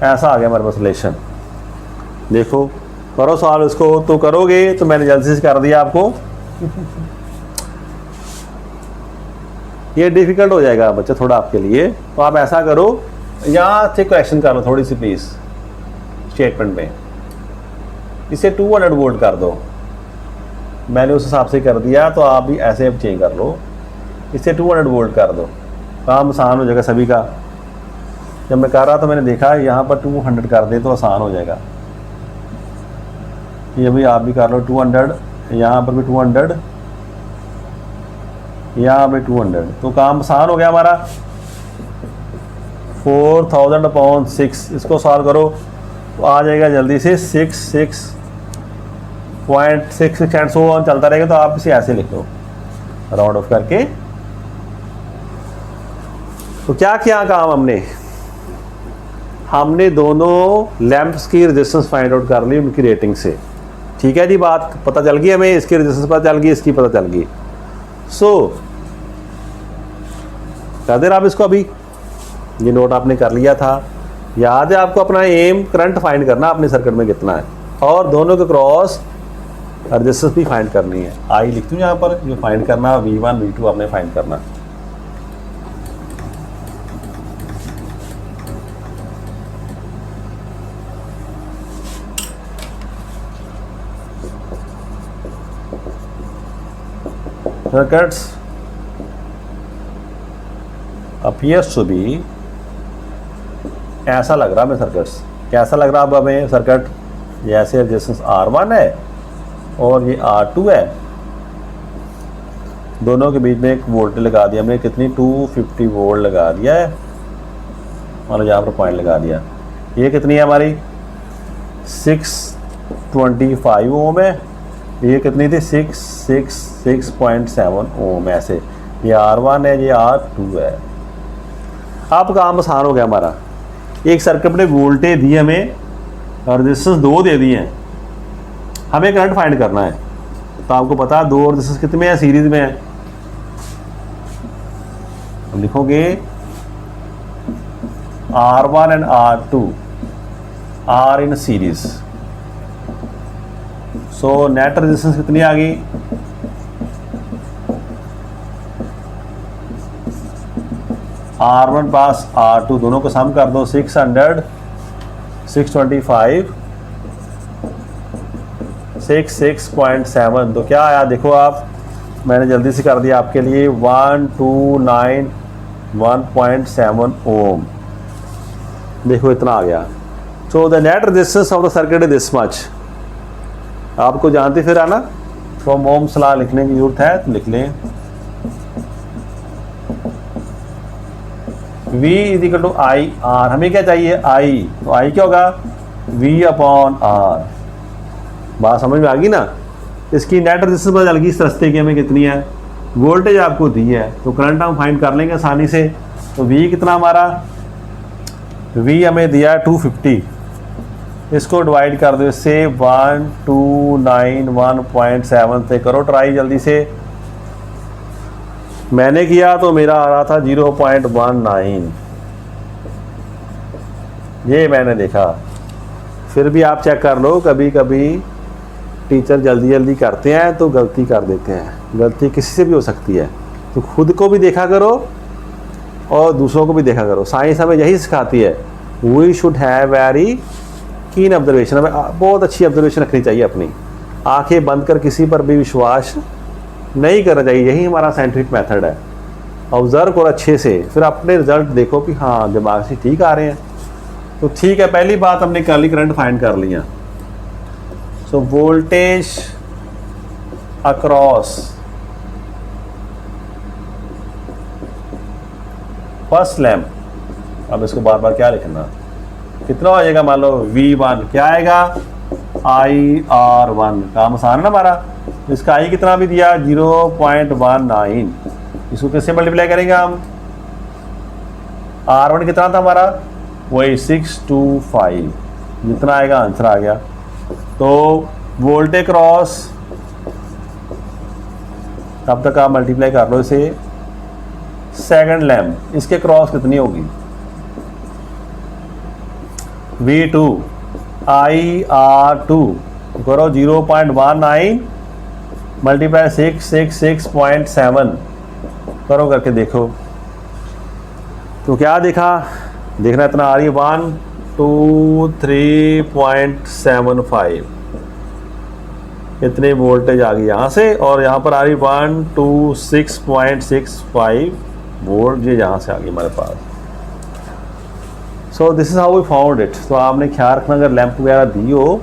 ऐसा आ गया हमारे पास रिलेशन। देखो करो सॉल्व इसको, तो करोगे तो मैंने जल्दी से कर दिया आपको ये डिफिकल्ट हो जाएगा बच्चा थोड़ा आपके लिए। तो आप ऐसा करो, यहाँ से क्वेश्चन कर लो थोड़ी सी प्लीज स्टेटमेंट में, इसे 200 वोल्ट कर दो, मैंने उस हिसाब से कर दिया, तो आप भी ऐसे चेंज कर लो, इसे 200 वोल्ट कर दो, काम आसान हो जाएगा सभी का। जब मैं कर रहा था मैंने देखा यहाँ पर 200 कर दे तो आसान हो जाएगा। ये भी आप भी कर लो 200, यहाँ पर भी 200, यहाँ पे 200, तो काम आसान हो गया हमारा। 4000 अपॉन 6, इसको सॉल्व करो तो आ जाएगा जल्दी से 66.66 एंड सो ऑन चलता रहेगा। तो आप इसे ऐसे लिख लो राउंड ऑफ करके। तो क्या किया काम हमने दोनों लैंप्स की रेजिस्टेंस फाइंड आउट कर ली उनकी रेटिंग से। ठीक है जी, बात पता चल गई हमें, इसकी रेजिस्टेंस पता चल गई, इसकी पता चल गई। कर दे आप इसको, अभी ये नोट आपने कर लिया था, याद है आपको अपना एम करंट फाइंड करना अपने सर्किट में कितना है, और दोनों के क्रॉस रेजिस्टेंस भी फाइंड करनी है। आई लिख दूँ यहाँ पर, जो फाइंड करना V1 V2 आपने फाइंड करना। सर्किट्स अपीयर्स टू बी, ऐसा लग रहा हमें सर्किट्स, कैसा लग रहा अब हमें सर्किट, जैसे रेजिस्टेंस R1 है और ये R2 है, दोनों के बीच में एक वोल्टेज लगा दिया हमने, कितनी 250 वोल्ट लगा दिया है, मतलब यहाँ पर पॉइंट लगा दिया। ये कितनी है हमारी 625 ओम है, ये कितनी थी 666.7 ओम, ऐसे ये R1 है, ये R2 है। अब काम आसान हो गया हमारा, एक सर्किट ने वोल्टेज दी हमें और रेजिस्टेंस 2 दे दिए हैं, हमें करंट फाइंड करना है। तो आपको पता है 2 रेजिस्टेंस कितने में है, सीरीज में है। हम लिखोगे R1 and R2 are in series, so net resistance कितनी आ गई, R1 प्लस R2 दोनों को सम कर दो, 600 625 66.7, तो क्या आया देखो आप, मैंने जल्दी से कर दिया आपके लिए, 1291.7 ओम, देखो इतना आ गया। So the net resistance of the circuit is this much. आपको जानते फिर आना, फ्रॉम ओम्स लॉ लिखने की जरूरत है तो लिख लें, V is equal to I R. हमें क्या चाहिए, I, तो I क्या होगा, V अपॉन R। बात समझ में आ गई ना। इसकी नेट रेजिस्टेंस पता चल गई इस रास्ते की हमें कितनी है, वोल्टेज आपको दी है, तो करंट हम फाइंड कर लेंगे आसानी से। तो V कितना हमारा, V हमें दिया 250, इसको डिवाइड कर दो इससे 1291.7 से, करो ट्राई जल्दी से। मैंने किया तो मेरा आ रहा था 0.19, ये मैंने देखा। फिर भी आप चेक कर लो, कभी कभी टीचर जल्दी जल्दी करते हैं तो गलती कर देते हैं, गलती किसी से भी हो सकती है, तो खुद को भी देखा करो और दूसरों को भी देखा करो। साइंस हमें यही सिखाती है, we should have very keen observation, हमें बहुत अच्छी ऑब्जर्वेशन रखनी चाहिए अपनी, आंखें बंद कर किसी पर भी विश्वास नहीं करना चाहिए। यही हमारा साइंटिफिक मेथड है। ऑब्जर्व करो अच्छे से, फिर अपने रिजल्ट देखो कि हाँ दिमाग से ठीक आ रहे हैं। तो ठीक है, पहली बात हमने कर ली, करंट फाइंड कर लिया। So voltage across first lamp, अब इसको बार बार क्या लिखना, कितना हो जाएगा, मान लो V1 क्या आएगा, IR1, काम आसान है ना हमारा। इसका I कितना भी दिया 0.19, इसको किससे मल्टीप्लाई करेंगे हम, R1 कितना था हमारा, वही 625, जितना आएगा आंसर आ गया। तो वोल्टेज क्रॉस, तब तक आप मल्टीप्लाई कर लो इसे, सेकंड लैम्प, इसके क्रॉस कितनी होगी, V2 IR2, करो 0.19 मल्टीप्लाई 666.7, करो करके देखो। तो क्या देखा, देखना इतना आ रही है 123.75, इतने वोल्टेज आ गई यहाँ से, और यहाँ पर आ रही 126.65 वोल्ट, ये यहाँ से आ गई हमारे पास। So this is how we found it. तो आपने ख्याल रखना, अगर लैंप वगैरह दी हो,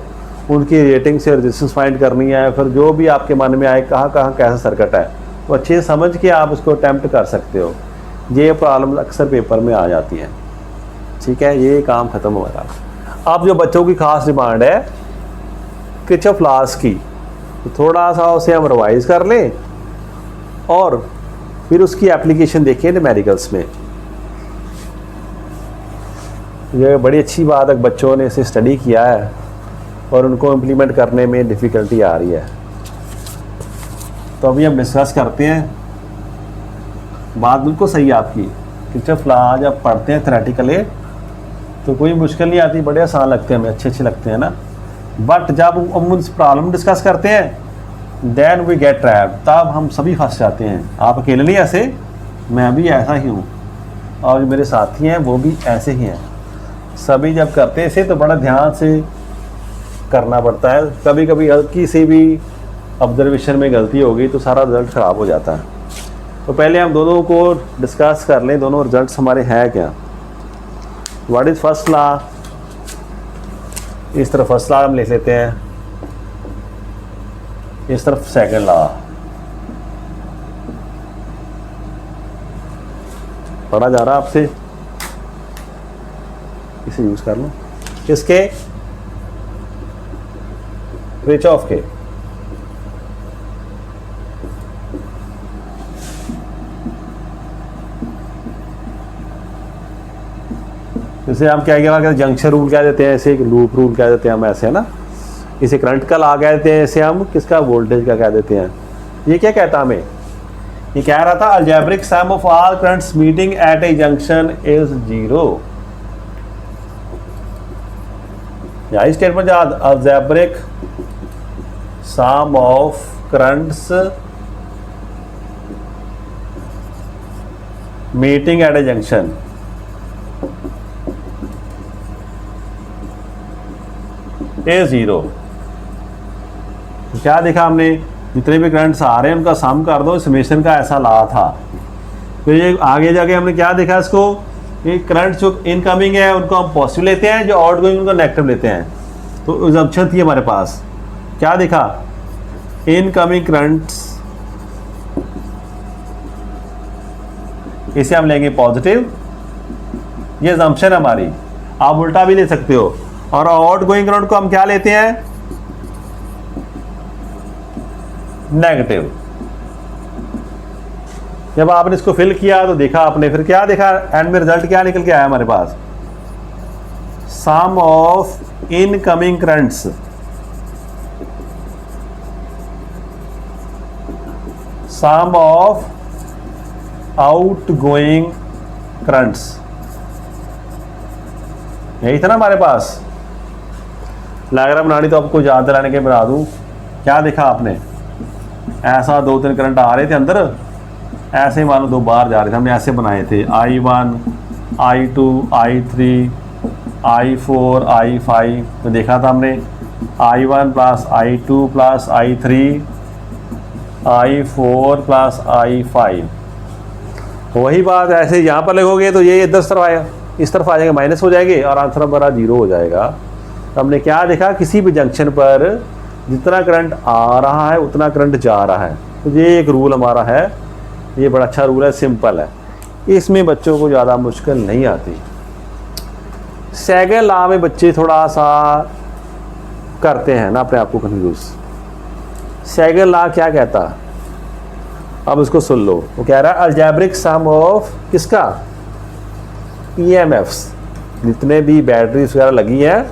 उनकी रेटिंग से रेजिस्टेंस फाइंड करनी है, फिर जो भी आपके मन में आए कहाँ कहाँ कैसा सर्किट है, तो अच्छे से समझ के आप उसको अटैम्प्ट कर सकते हो। ये प्रॉब्लम अक्सर पेपर में आ जाती है, ठीक है, ये काम ख़त्म हो रहा। अब जो बच्चों की खास डिमांड है किरचॉफ लॉज की, तो थोड़ा सा उसे हम रिवाइज कर लें और फिर उसकी एप्लीकेशन देखें न्यूमेरिकल्स में। ये बड़ी अच्छी बात है, बच्चों ने इसे स्टडी किया है और उनको इम्प्लीमेंट करने में डिफ़िकल्टी आ रही है। तो अभी हम डिस्कस करते हैं, बात बिल्कुल सही है आपकी, किरचॉफ लॉ जब पढ़ते हैं थ्योरेटिकली तो कोई मुश्किल नहीं आती, बड़े आसान लगते हैं हमें, अच्छे अच्छे लगते हैं ना। बट जब हम उस प्रॉब्लम डिस्कस करते हैं देन वी गेट ट्रैप्ड, तब हम सभी फंस जाते हैं। आप अकेले नहीं ऐसे, मैं भी ऐसा ही हूँ और मेरे साथी हैं वो भी ऐसे ही हैं। सभी जब करते हैं इसे तो बड़ा ध्यान से करना पड़ता है, कभी कभी हल्की सी भी ऑब्जर्वेशन में गलती होगी तो सारा रिजल्ट ख़राब हो जाता है। तो पहले हम दोनों को डिस्कस कर लें, दोनों रिजल्ट्स हमारे हैं क्या। व्हाट इज़ फर्स्ट लॉ, इस तरफ फर्स्ट लॉ हम लिख लेते हैं, इस तरफ सेकंड लॉ। पढ़ा जा रहा आपसे, इसे यूज कर लो, किसके, किरचॉफ के। इसे हम क्या कहते हैं, जंक्शन रूल कह देते हैं, इसे लूप रूल कह देते हैं हम, ऐसे है ना। इसे करंट का लॉ कह देते हैं, इसे हम किसका, वोल्टेज का कह देते हैं। ये क्या कहता हमें, ये कह रहा था algebraic sum of all currents meeting at a junction is 0। यही स्टेटमेंट याद, algebraic sum of currents meeting at a junction a zero. क्या देखा हमने, जितने भी करंट्स आ रहे हैं उनका सम कर दो, समेशन का ऐसा ला था। फिर ये आगे जाके हमने क्या देखा इसको, ये करंट जो इनकमिंग है उनको हम पॉजिटिव लेते हैं, जो आउटगोइंग उनको नेगेटिव लेते हैं। तो अजम्पशन थी हमारे पास, क्या देखा, इनकमिंग करंट्स इसे हम लेंगे पॉजिटिव, ये अजम्पशन हमारी। आप उल्टा भी ले सकते हो। और आउटगोइंग करंट को हम क्या लेते हैं, नेगेटिव। जब आपने इसको फिल किया तो देखा आपने, फिर क्या देखा, एंड में रिजल्ट क्या निकल के आया हमारे पास, sum of incoming currents sum of outgoing currents, यही था ना हमारे पास। डायग्राम बनानी तो आपको याद दिलाने के बना दूं। क्या देखा आपने, ऐसा 2-3 करंट आ रहे थे अंदर, ऐसे मान लो 2 बाहर जा रहे थे, हमने ऐसे बनाए थे I1 I2 I3 I4 I5। तो देखा था हमने I1 plus I2 plus I3 I4 plus I5। वही बात ऐसे यहाँ पर लगोगे तो ये 10 तरफ आएगा, इस तरफ आ जाएगा, माइनस हो जाएंगे और आंसर हमारा 0 हो जाएगा। तो हमने क्या देखा, किसी भी जंक्शन पर जितना करंट आ रहा है उतना करंट जा रहा है। तो ये एक रूल हमारा है, ये बड़ा अच्छा रूल है, सिंपल है, इसमें बच्चों को ज़्यादा मुश्किल नहीं आती। सेकंड लॉ में बच्चे थोड़ा सा करते हैं ना अपने आप को कंफ्यूज। सेकंड लॉ क्या कहता, अब इसको सुन लो। वो कह रहा है अलजेब्रिक सम ऑफ किसका, EMFs, जितने भी बैटरीज वगैरह लगी हैं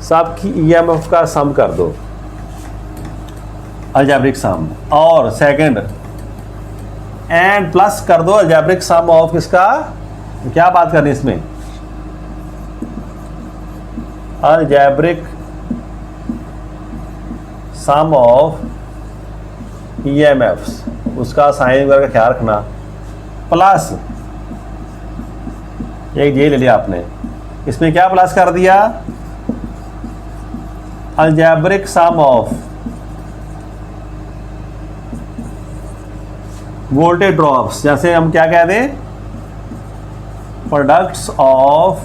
सब की EMF का सम कर दो, अलजेब्रिक सम। और सेकंड एंड प्लस कर दो अलजेब्रिक सम ऑफ किसका, क्या बात करनी इसमें, अलजेब्रिक सम ऑफ EMFs, उसका साइन वगैरह का ख्याल रखना, प्लस एक ये ले लिया आपने, इसमें क्या प्लस कर दिया, algebraic sum of voltage drops, जैसे हम क्या कहते हैं, products of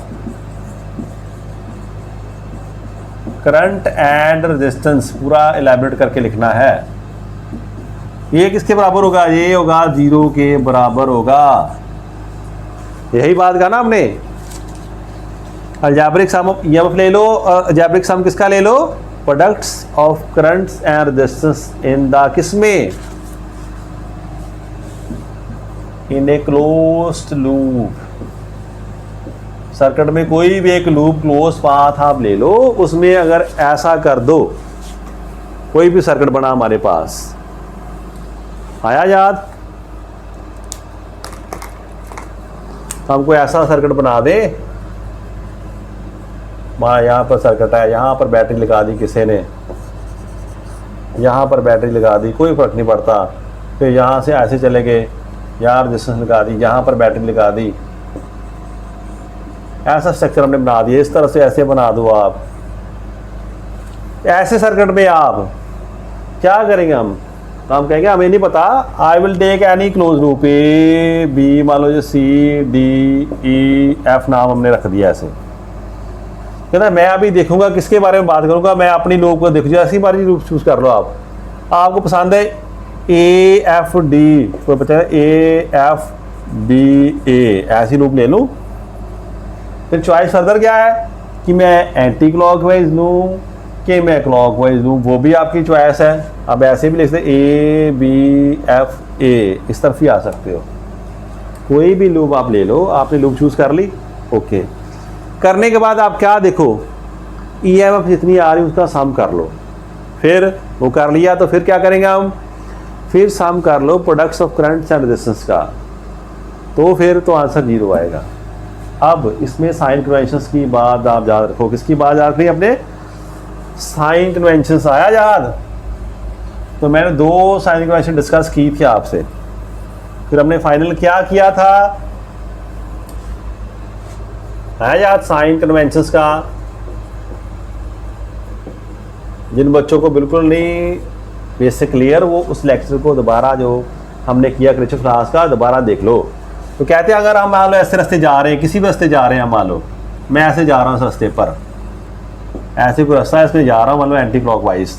current and resistance, पूरा इलेबोरेट करके लिखना है। ये किसके बराबर होगा, ये होगा 0 के बराबर होगा। यही बात का ना हमने, अलजेब्रिक सम ऑफ EMF ले लो, अलजेब्रिक सम किसका ले लो, products of currents and resistance in the किसमें, in a closed loop. Circuit में कोई भी एक लूप क्लोज पाथ आप ले लो, उसमें अगर ऐसा कर दो, कोई भी सर्किट बना हमारे पास, आया याद, हमको ऐसा सर्किट बना दे, यहाँ पर सर्किट है, यहाँ पर बैटरी लगा दी किसी ने, यहाँ पर बैटरी लगा दी, कोई फर्क नहीं पड़ता, फिर यहाँ से ऐसे चले गए, यहाँ रेजिस्टेंस लगा दी, यहाँ पर बैटरी लगा दी, ऐसा स्ट्रक्चर हमने बना दिया। इस तरह से ऐसे बना दो आप, ऐसे सर्किट में आप क्या करेंगे, हम कहेंगे हमें नहीं पता, I will take any close loop, A B, मान लो C D E F नाम हमने रख दिया ऐसे, कहना मैं अभी देखूंगा किसके बारे में बात करूंगा, मैं अपनी लूप को देखूँ, ऐसी बारी लूप चूज कर लो आप, आपको पसंद है A F D, कोई पता है A F B A, ऐसी लूप ले लूँ। फिर चॉइस फर्दर क्या है कि मैं एंटी क्लॉकवाइज लूँ कि मैं क्लॉकवाइज लूँ, वो भी आपकी चॉइस है। अब ऐसे भी लिख सकते A B F A, इस तरफ ही आ सकते हो, कोई भी लूप आप ले लो, आपने लूप चूज कर ली। ओके, करने के बाद आप क्या देखो, EMF जितनी आ रही है उसका सम कर लो। फिर वो कर लिया तो फिर क्या करेंगे हम, फिर सम कर लो products of current and resistance का, तो फिर तो आंसर 0 आएगा। अब इसमें साइन कन्वेंशंस की बात आप याद रखो, किसकी बात याद रखनी अपने, साइन कन्वेंशंस आया याद। तो मैंने 2 साइन कन्वेंशन डिस्कस की थी आपसे, फिर हमने फाइनल क्या किया था, है याद, साइन कन्वेंशंस का जिन बच्चों को बिल्कुल नहीं बेसिक क्लियर, वो उस लेक्चर को दोबारा जो हमने किया किरचॉफ लॉज का दोबारा देख लो। तो कहते हैं अगर हम मान लो ऐसे रास्ते जा रहे हैं, किसी भी रास्ते जा रहे हैं, मान लो मैं ऐसे जा रहा हूँ इस रास्ते पर, ऐसे कोई रास्ता है इसमें जा रहा हूँ, मान लो एंटी क्लॉकवाइज।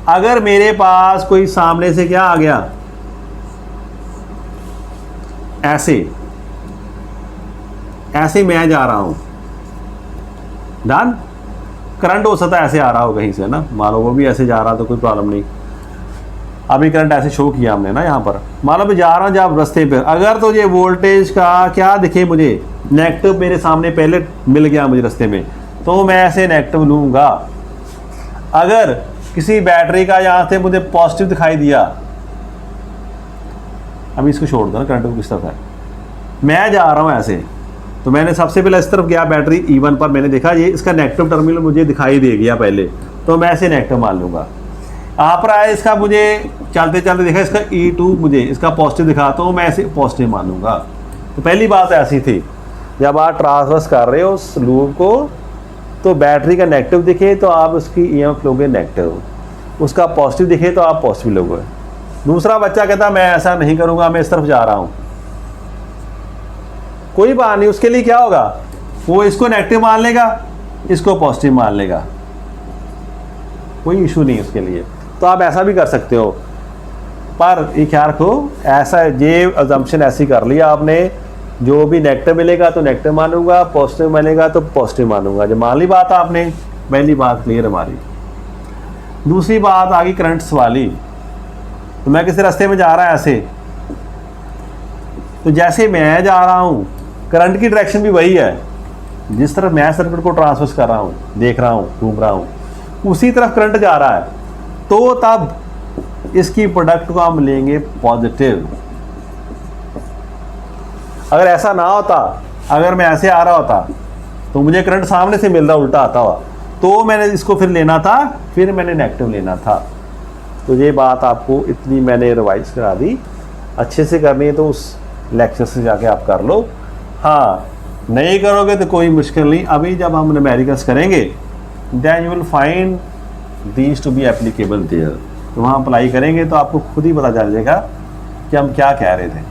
अगर मेरे पास कोई सामने से क्या आ गया, ऐसे ऐसे मैं जा रहा हूँ, डन। करंट हो सकता है ऐसे आ रहा हो कहीं से ना, मान लो वो भी ऐसे जा रहा तो कोई प्रॉब्लम नहीं। अभी करंट ऐसे शो किया हमने ना यहाँ पर, मान लो मैं जा रहा हूँ जब रास्ते पे, अगर तो ये वोल्टेज का क्या दिखे मुझे, नेगेटिव मेरे सामने पहले मिल गया मुझे रास्ते में, तो मैं ऐसे नेगेटिव लूँगा। अगर किसी बैटरी का यहाँ से मुझे पॉजिटिव दिखाई दिया, अभी इसको छोड़ दो ना, करंट को किस तरफ है, मैं जा रहा हूँ ऐसे, तो मैंने सबसे पहले इस तरफ गया बैटरी E1 पर, मैंने देखा ये इसका नेगेटिव टर्मिनल मुझे दिखाई दे गया पहले, तो मैं ऐसे नेगेटिव मान लूँगा। यहाँ पर आया इसका मुझे चलते चलते देखा इसका E2 मुझे इसका पॉजिटिव दिखा, तो मैं ऐसे पॉजिटिव मान लूँगा। तो पहली बात ऐसी थी, जब आप ट्रांसवर्स कर रहे हो उस लूप को, तो बैटरी का नेगेटिव दिखे तो आप उसकी EMF लोगे नेगेटिव, उसका पॉजिटिव दिखे तो आप पॉजिटिव लोगे। दूसरा बच्चा कहता मैं ऐसा नहीं करूँगा, मैं इस तरफ जा रहा हूँ, कोई बात नहीं, उसके लिए क्या होगा, वो इसको नेगेटिव मान लेगा, इसको पॉजिटिव मान लेगा, कोई इशू नहीं उसके लिए। तो आप ऐसा भी कर सकते हो, पर ये ख्याल रखो, ऐसा ये अजम्पशन ऐसी कर लिया आपने, जो भी नेगेटिव मिलेगा तो नेगेटिव मानूंगा, पॉजिटिव मिलेगा तो पॉजिटिव मानूंगा। जब मान ली बात आपने, पहली बात क्लियर हमारी। दूसरी बात आ गई करंट्स वाली। तो मैं किसी रास्ते में जा रहा है ऐसे, तो जैसे मैं जा रहा हूँ करंट की डायरेक्शन भी वही है, जिस तरफ मैं सर्किट को ट्रांसफर कर रहा हूँ, देख रहा हूँ, घूम रहा हूँ, उसी तरफ करंट जा रहा है, तो तब इसकी प्रोडक्ट को हम लेंगे पॉजिटिव। अगर ऐसा ना होता, अगर मैं ऐसे आ रहा होता तो मुझे करंट सामने से मिल रहा उल्टा आता हुआ, तो मैंने इसको फिर लेना था, फिर मैंने नेगेटिव लेना था। तो ये बात आपको इतनी मैंने रिवाइज करा दी, अच्छे से करनी है तो उस लेक्चर से जाके आप कर लो। हाँ, नहीं करोगे तो कोई मुश्किल नहीं, अभी जब हम न्यूमेरिकल्स करेंगे then you will find these to be applicable there. तो वहाँ अप्लाई करेंगे तो आपको खुद ही पता चल जाएगा कि हम क्या कह रहे थे।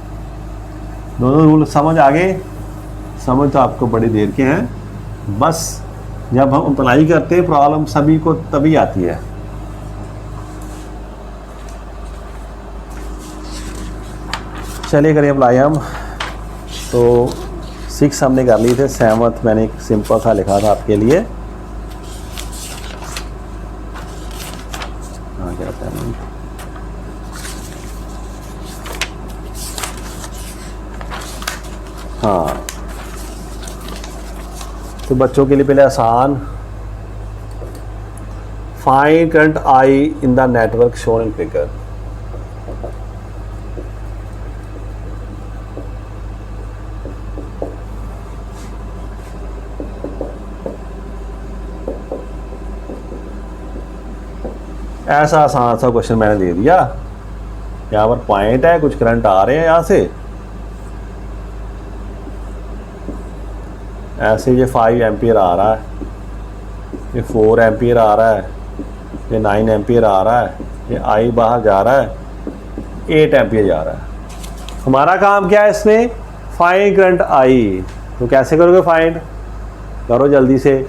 दोनों रूल समझ आ गए? समझ तो आपको बड़ी देर के हैं, बस जब हम अप्लाई करते हैं प्रॉब्लम सभी को तभी आती है। चलिए करिए अप्लाई हम। तो 6 हमने कर लिए थे, 7th मैंने एक सिंपल सा लिखा था आपके लिए। हाँ क्या था, हाँ तो बच्चों के लिए पहले आसान, find current I in the network shown in figure. ऐसा आसान सा क्वेश्चन मैंने दे दिया, यहाँ पर पॉइंट है, कुछ करंट आ रहे हैं यहाँ से, ऐसे ये 5 एम्पियर आ रहा है, ये 4 एम्पियर आ रहा है, ये 9 एम्पियर आ रहा है, ये आई बाहर जा रहा है, 8 एम्पियर जा रहा है। हमारा काम क्या है इसमें, फाइंड करंट आई। तो कैसे करोगे फाइंड, करो जल्दी से,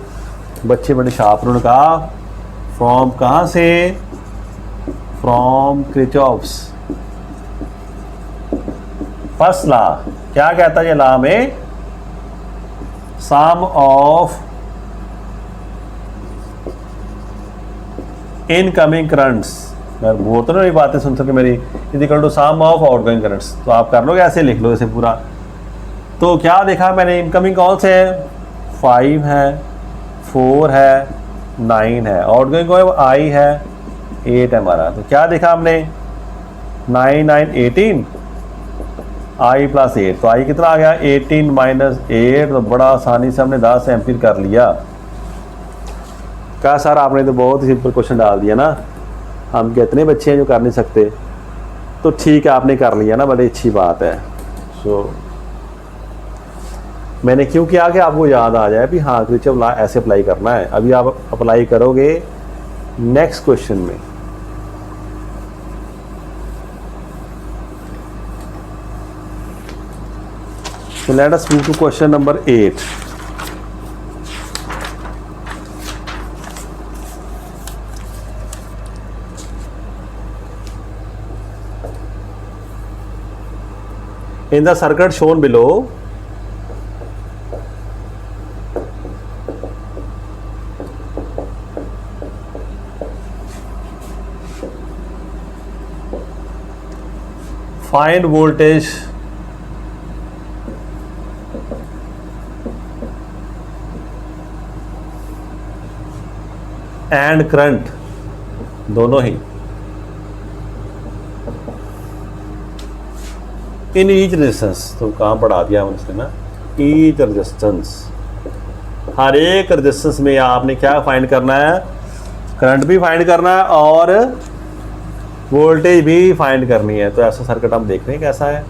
बच्चे बड़े शार्प, उन्होंने कहा फ्रॉम कहाँ से, फ्रॉम किरचॉफ्स फर्स्ट लॉ। क्या कहता है ये लॉ में, सम ऑफ इनकमिंग करंट्स, मैं बोल तो नहीं बातें सुन सके मेरी, is equal to sum of outgoing currents. तो आप कर लोगे, ऐसे लिख लो इसे पूरा। तो क्या देखा मैंने, इनकमिंग कौन से है, 5 है, 4 है, 9 है, आउटगोइंग कौन आई है, 8 है हमारा। तो क्या देखा हमने, 9 9 18, आई प्लस 8, तो आई कितना आ गया, 18 माइनस 8। तो बड़ा आसानी से हमने 10 एम्पीयर कर लिया। क्या सर आपने तो बहुत ही सिंपल क्वेश्चन डाल दिया ना, हम कितने बच्चे हैं जो कर नहीं सकते। तो ठीक है, आपने कर लिया ना, बड़ी अच्छी बात है। सो मैंने क्यों किया कि आपको याद आ जाए भी हाँ किरचॉफ लॉ ऐसे अप्लाई करना है। अभी आप अप्लाई करोगे नेक्स्ट क्वेश्चन में so let us move to question number 8. In the circuit shown below, find voltage and current दोनों ही इन ईच रेजिस्टेंस। तो कहाँ पढ़ा दिया हमने ना, ईच रेजिस्टेंस, हर एक रेजिस्टेंस में आपने क्या फाइंड करना है, करंट भी फाइंड करना है और वोल्टेज भी फाइंड करनी है। तो ऐसा सर्किट हम देख रहे हैं कैसा है।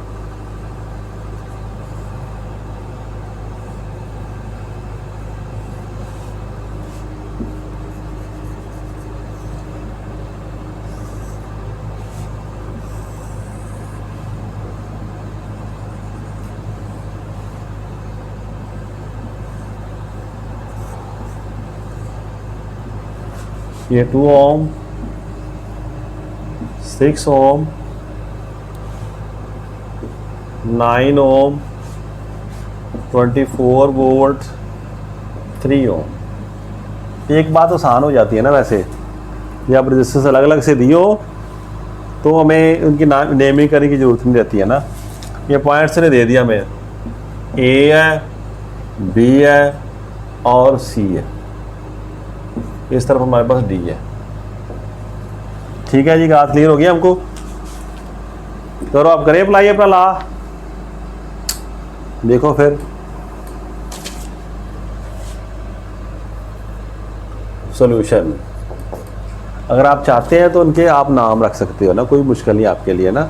ये 2 ओम, 6 ओम, 9 ओम, 24 वोल्ट, 3 ओम। एक बात आसान हो जाती है ना वैसे, जब रेजिस्टेंस अलग अलग से दियो तो हमें उनकी नेमिंग करने की ज़रूरत नहीं रहती है ना। ये पॉइंट्स ने दे दिया हमें, ए है, बी है और सी है, इस तरफ हमारे पास डी है। ठीक है जी, बात क्लियर हो गई हमको। करो आप, करें अप्लाई अपना ला। देखो फिर सॉल्यूशन, अगर आप चाहते हैं तो उनके आप नाम रख सकते हो ना, कोई मुश्किल नहीं आपके लिए ना।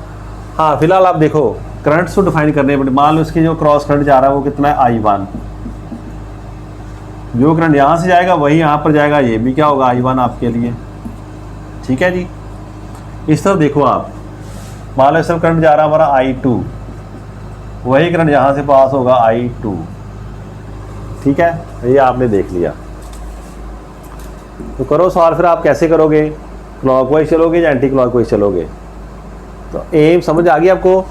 हाँ फिलहाल आप देखो करंट्स को डिफाइन करने पड़े। मान लो इसके जो क्रॉस करंट जा रहा है वो कितना है, I1। जो करंट यहाँ से जाएगा वही यहाँ पर जाएगा, ये भी क्या होगा, I1 आपके लिए। ठीक है जी, इस तरफ देखो आप, मान लो इस तरफ करंट जा रहा है हमारा I2, वही करंट यहाँ से पास होगा I2। ठीक है, ये आपने देख लिया। तो करो सवाल, फिर आप कैसे करोगे, क्लॉकवाइज चलोगे या एंटी क्लॉकवाइज चलोगे। तो एम समझ आ गई आपको,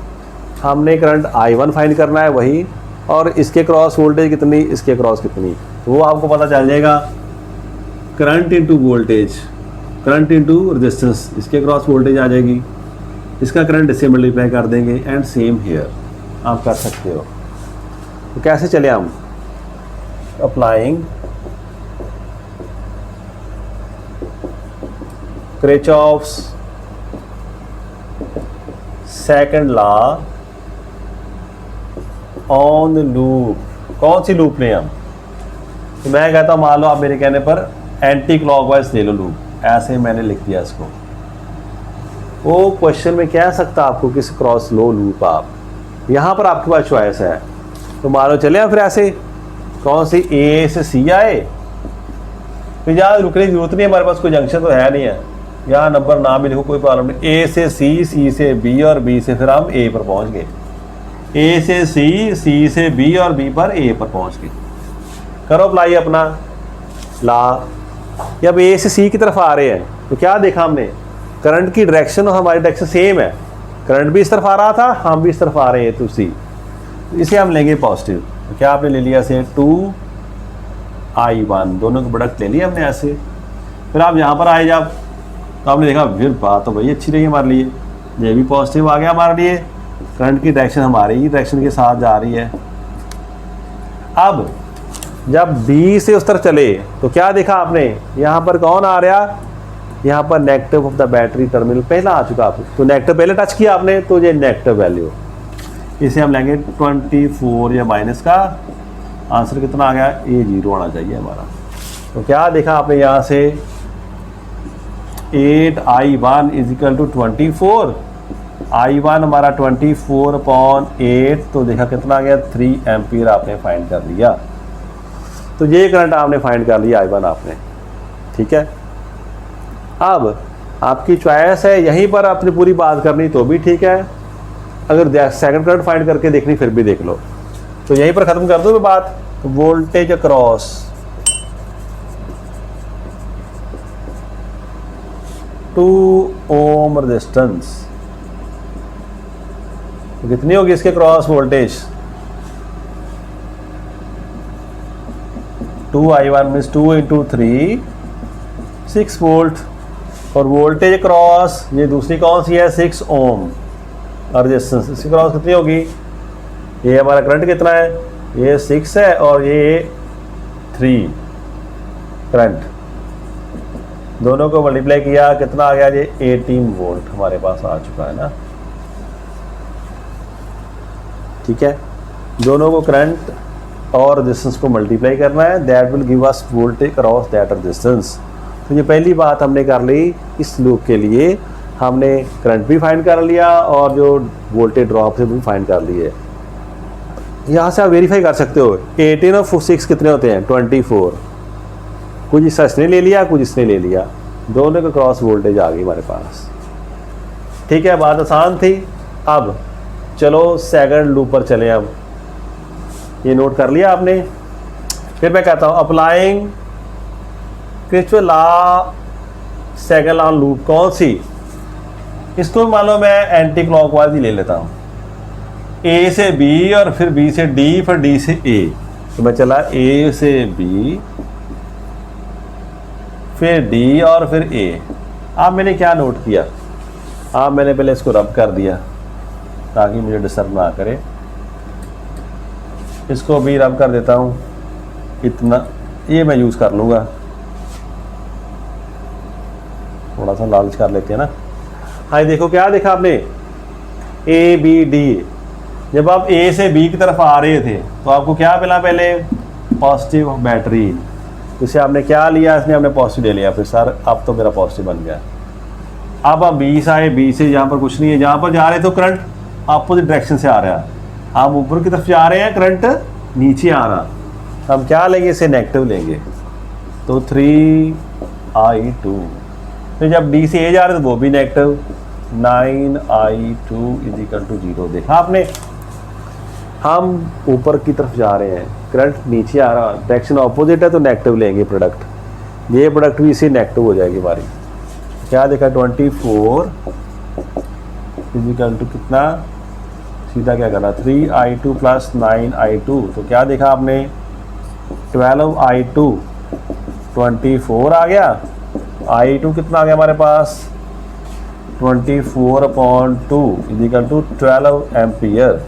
हमने करंट I1 फाइंड करना है वही, और इसके क्रॉस वोल्टेज कितनी, इसके क्रॉस कितनी, तो वो आपको पता चल जाएगा। Current into voltage, current into resistance, इसके क्रॉस वोल्टेज आ जाएगी, इसका करंट इससे मल्टीप्लाई कर देंगे, एंड सेम हियर आप कर सकते हो। तो कैसे चले हम, applying Kirchhoff's second law on the loop. कौन सी लूप लें हम, तो मैं कहता हूँ मान लो आप मेरे कहने पर एंटी क्लॉकवाइज ले लो लूप, ऐसे मैंने लिख दिया इसको। वो क्वेश्चन में कह सकता आपको किस क्रॉस लो लूप, आप यहाँ पर आपके पास चॉइस है। तो मान लो चले फिर ऐसे, कौन सी, ए से सी आए, फिर यहाँ रुकने की जरूरत नहीं है, हमारे पास कोई जंक्शन तो है नहीं है, यहाँ नंबर ना भी लिखो कोई प्रॉब्लम नहीं। ए से सी, सी से बी और बी से फिर हम ए पर पहुँच गए, ए से सी, सी से बी और बी पर ए पर पहुँच गए। करो अप्लाई अपना ला। जब ए से सी की तरफ आ रहे हैं तो क्या देखा हमने, करंट की डायरेक्शन और हमारी डायरेक्शन सेम है, करंट भी इस तरफ आ रहा था, हम भी इस तरफ आ रहे हैं, तो सी, इसे हम लेंगे पॉजिटिव। तो क्या आपने ले लिया ऐसे 2I1, दोनों को प्रोडक्ट ले लिया हमने ऐसे। फिर आप यहाँ पर आए जब, तो आपने देखा फिर बात तो वही अच्छी रही हमारे लिए, ये भी पॉजिटिव आ गया हमारे लिए, करंट की डायरेक्शन हमारी ही डायरेक्शन के साथ जा रही है। अब जब बी से उस तरफ चले तो क्या देखा आपने, यहाँ पर कौन आ रहा, यहाँ पर negative of the battery terminal पहला आ चुका आपको, तो नेगेटिव पहले टच किया आपने, तो ये नेगेटिव वैल्यू, इसे हम लेंगे 24 या माइनस का, आंसर कितना आ गया, ये 0 आना चाहिए हमारा। तो क्या देखा आपने यहाँ से 8I1 is equal to 24, I1 हमारा 24/8, तो देखा कितना आ गया, 3 एम्पीयर आपने फाइंड कर लिया। तो ये करंट आपने फाइंड कर लिया I1 आपने। ठीक है, अब आपकी चॉइस है यहीं पर अपनी पूरी बात करनी तो भी ठीक है, अगर सेकंड करंट फाइंड करके देखनी फिर भी देख लो। तो यहीं पर ख़त्म कर दूँ मैं बात। वोल्टेज अक्रॉस 2 ओम रेजिस्टेंस, कितनी होगी इसके cross voltage? 2I1 means 2 × 3 6 volt, और वोल्टेज क्रॉस ये दूसरी कौन सी है? 6 ओम और रेजिस्टेंस, इसकी क्रॉस कितनी होगी? ये हमारा करंट कितना है? ये 6 है और ये 3 करंट, दोनों को मल्टीप्लाई किया कितना आ गया? ये 18 वोल्ट हमारे पास आ चुका है ना। ठीक है, दोनों को करंट और रेजिस्टेंस को मल्टीप्लाई करना है, that will give us voltage across that resistance. तो ये पहली बात हमने कर ली। इस लूप के लिए हमने करंट भी फाइंड कर लिया और जो वोल्टेज ड्रॉप से भी फाइंड कर लिए। यहाँ से आप वेरीफाई कर सकते हो 18 और 6 कितने होते हैं? 24। कुछ इसने ले लिया, कुछ इसने ले लिया, दोनों के क्रॉस वोल्टेज आ गई हमारे पास। ठीक है, बात आसान थी। अब चलो सेकंड लूप पर चलें। अब ये नोट कर लिया आपने। फिर मैं कहता हूँ applying Kirchhoff law second law loop कौन सी? इसको मान लो मैं एंटी क्लॉकवाइज ही ले लेता हूँ, ए से बी और फिर बी से डी फिर डी से ए। तो मैं चला ए से बी फिर डी और फिर ए। अब मैंने क्या नोट किया? अब मैंने पहले इसको रब कर दिया ताकि मुझे डिस्टर्ब ना करे। इसको भी रब कर देता हूँ इतना, ये मैं यूज़ कर लूँगा, थोड़ा सा लालच कर लेते हैं ना। हाँ देखो क्या देखा आपने? A B D. जब आप ए से बी की तरफ आ रहे थे तो आपको क्या मिला? पहले पॉजिटिव बैटरी। इसे आपने क्या लिया? इसने हमने पॉजिटिव ले लिया। फिर सर अब तो मेरा पॉजिटिव बन गया। अब आप बी से आए, बी से यहाँ पर कुछ नहीं है, जहाँ पर जा रहे तो करंट अपोजिट डायरेक्शन से आ रहा है, आप ऊपर की तरफ जा रहे हैं, करंट नीचे आ रहा। हम क्या लेंगे? इसे नेगेटिव लेंगे, तो 3I2। फिर जब डी से ए जा रहे तो वो भी नेगेटिव, 9I2 = 0। देखा आपने? हम ऊपर की तरफ जा रहे हैं, करंट नीचे आ रहा, डायरेक्शन ऑपोजिट है तो नेगेटिव लेंगे प्रोडक्ट, ये प्रोडक्ट भी इसी नेगेटिव हो जाएगी हमारी। क्या देखा? 24 = कितना? सीधा क्या करना? 3I2 + 9I2। तो क्या देखा आपने? 12I2, 24 आ गया। I2 कितना आ गया हमारे पास? 24/2 = 12 एम्पियर।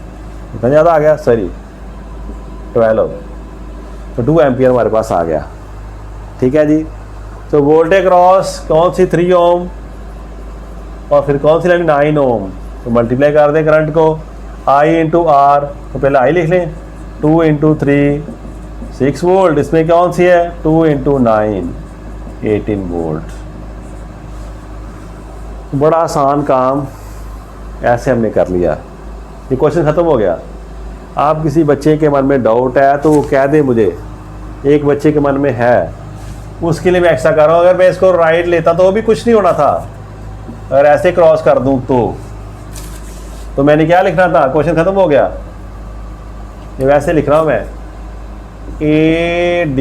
इतना ज़्यादा आ गया? सॉरी 12, तो 2 एम्पियर हमारे पास आ गया। ठीक है जी। तो वोल्टेज क्रॉस कौन सी? 3 ओम, और फिर कौन सी लेनी? 9 ओम। तो मल्टीप्लाई कर दें करंट को, I × R, तो पहले I लिख लें, 2 × 3 6 वोल्ट, इसमें कौन सी है? 2 × 9 18 वोल्ट। बड़ा आसान काम ऐसे हमने कर लिया। ये क्वेश्चन ख़त्म हो गया। आप किसी बच्चे के मन में डाउट है तो वो कह दे मुझे, एक बच्चे के मन में है, उसके लिए मैं एक्स्ट्रा कर रहा हूँ। अगर मैं इसको राइट लेता तो भी कुछ नहीं होना था, अगर ऐसे क्रॉस कर दूँ तो मैंने क्या लिखना था? क्वेश्चन ख़त्म हो गया। ये वैसे लिख रहा हूँ मैं, AD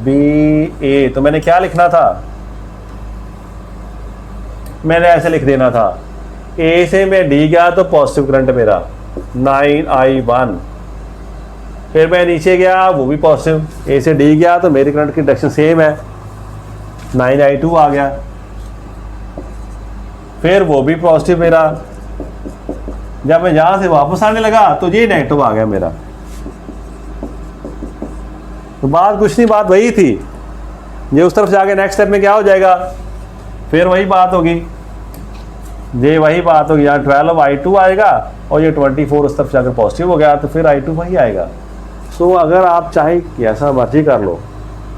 BA, तो मैंने क्या लिखना था? मैंने ऐसे लिख देना था, A से मैं D गया तो पॉजिटिव करंट मेरा 9I1, फिर मैं नीचे गया वो भी पॉजिटिव, A से D गया तो मेरी करंट की डायरेक्शन सेम है, 9I2 आ गया, फिर वो भी पॉजिटिव मेरा। जब मैं यहाँ से वापस आने लगा तो ये नेगेटिव आ गया मेरा। तो बात कुछ नहीं, बात वही थी। ये उस तरफ जाके नेक्स्ट स्टेप में क्या हो जाएगा? फिर वही बात होगी, ये वही बात होगी। यहाँ 12I2 आएगा और ये 24 उस तरफ जाकर पॉजिटिव हो गया तो फिर I2 वही आएगा। सो अगर आप चाहे कैसा मर्जी कर लो,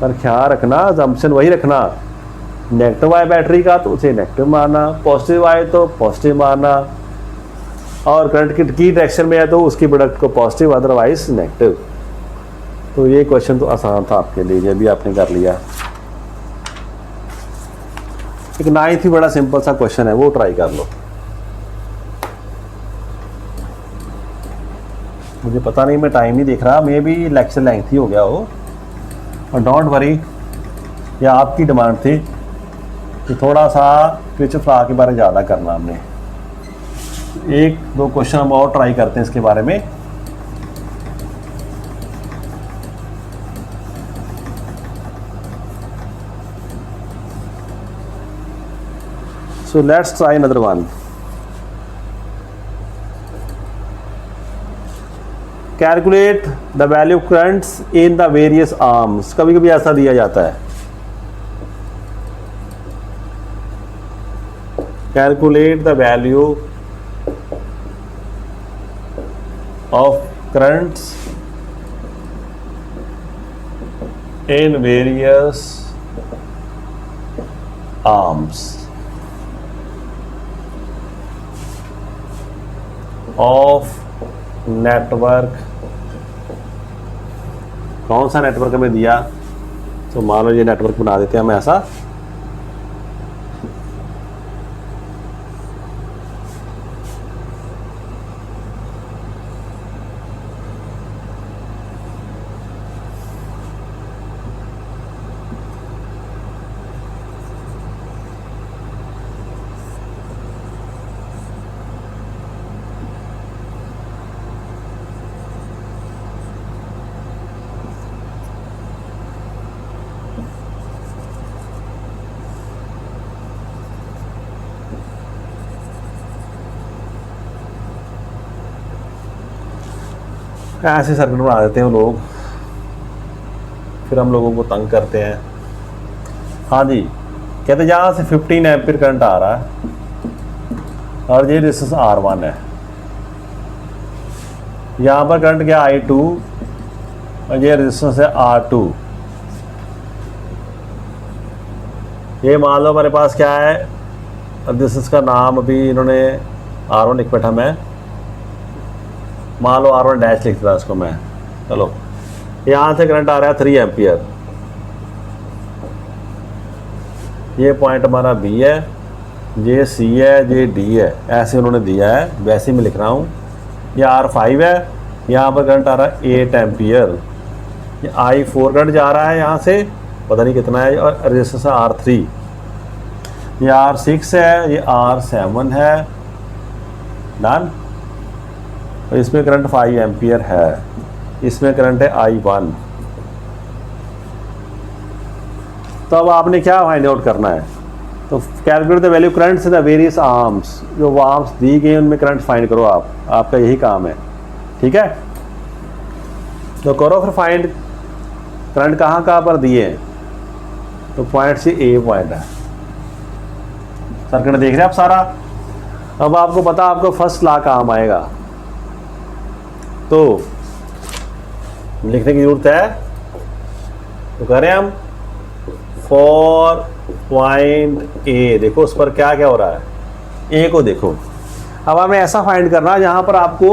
पर ख्याल रखना, अजम्पशन वही रखना, नेगेटिव आए बैटरी का तो उसे नेगेटिव मारना, पॉजिटिव आए तो पॉजिटिव मारना, और करंट की डायरेक्शन में है तो उसकी प्रोडक्ट को पॉजिटिव, अदरवाइज नेगेटिव। तो ये क्वेश्चन तो आसान था आपके लिए, ये भी आपने कर लिया। एक 9th ही बड़ा सिंपल सा क्वेश्चन है, वो ट्राई कर लो। मुझे पता नहीं, मैं टाइम नहीं देख रहा, मे भी लेक्चर लेंथ ही हो गया हो, और डोंट वरी, या आपकी डिमांड थी कि थोड़ा सा फ्यूचर फ्ला के बारे में ज़्यादा करना हमने। एक दो क्वेश्चन हम और ट्राई करते हैं इसके बारे में। So let's try another one. Calculate the value of currents in the various arms. कभी कभी ऐसा दिया जाता है, calculate the value of currents in various arms of network. कौन सा नेटवर्क हमें दिया, तो मान लो ये नेटवर्क बना देते हैं हम ऐसा। ऐसे सर्किट बना देते हैं वो लोग, फिर हम लोगों को तंग करते हैं। हाँ जी, कहते जहाँ से 15 एम्पीयर करंट आ रहा है और ये रेजिस्टेंस R1 है, यहाँ पर करंट क्या I2 और ये रेजिस्टेंस है R2। ये मान लो हमारे पास क्या है, रेजिस्टेंस का नाम अभी इन्होंने R1 लिख बैठा, मैं मान लो R1 डैश लिख रहा इसको मैं। चलो, यहाँ से करंट आ रहा है 3 एम्पियर, ये पॉइंट हमारा B है, ये C है, ये D है, ऐसे उन्होंने दिया है, वैसे मैं लिख रहा हूँ। ये R5 है, यहाँ पर करंट आ रहा है 8 एम्पियर, ये I4 करंट जा रहा है यहाँ से, पता नहीं कितना है, और रेजिस्टेंस R3, ये R6 है, ये R7 है, डन। और इसमें करंट 5 एम्पियर है, इसमें करंट है I1। तो अब आपने क्या फाइंड आउट करना है, तो calculate the value currents in the various arms, जो आर्म्स दी गई उनमें करंट फाइंड करो आप, आपका यही काम है, ठीक है। तो करो फिर फाइंड, करंट कहाँ कहाँ पर दिए हैं, तो पॉइंट से ए पॉइंट है, सर्किट देख रहे हैं आप सारा। अब आपको पता आपको फर्स्ट लॉ काम आएगा, तो लिखने की जरूरत है, तो करें हम फॉर पॉइंट ए। देखो उस पर क्या क्या हो रहा है, ए को देखो। अब हमें ऐसा फाइंड करना जहां पर आपको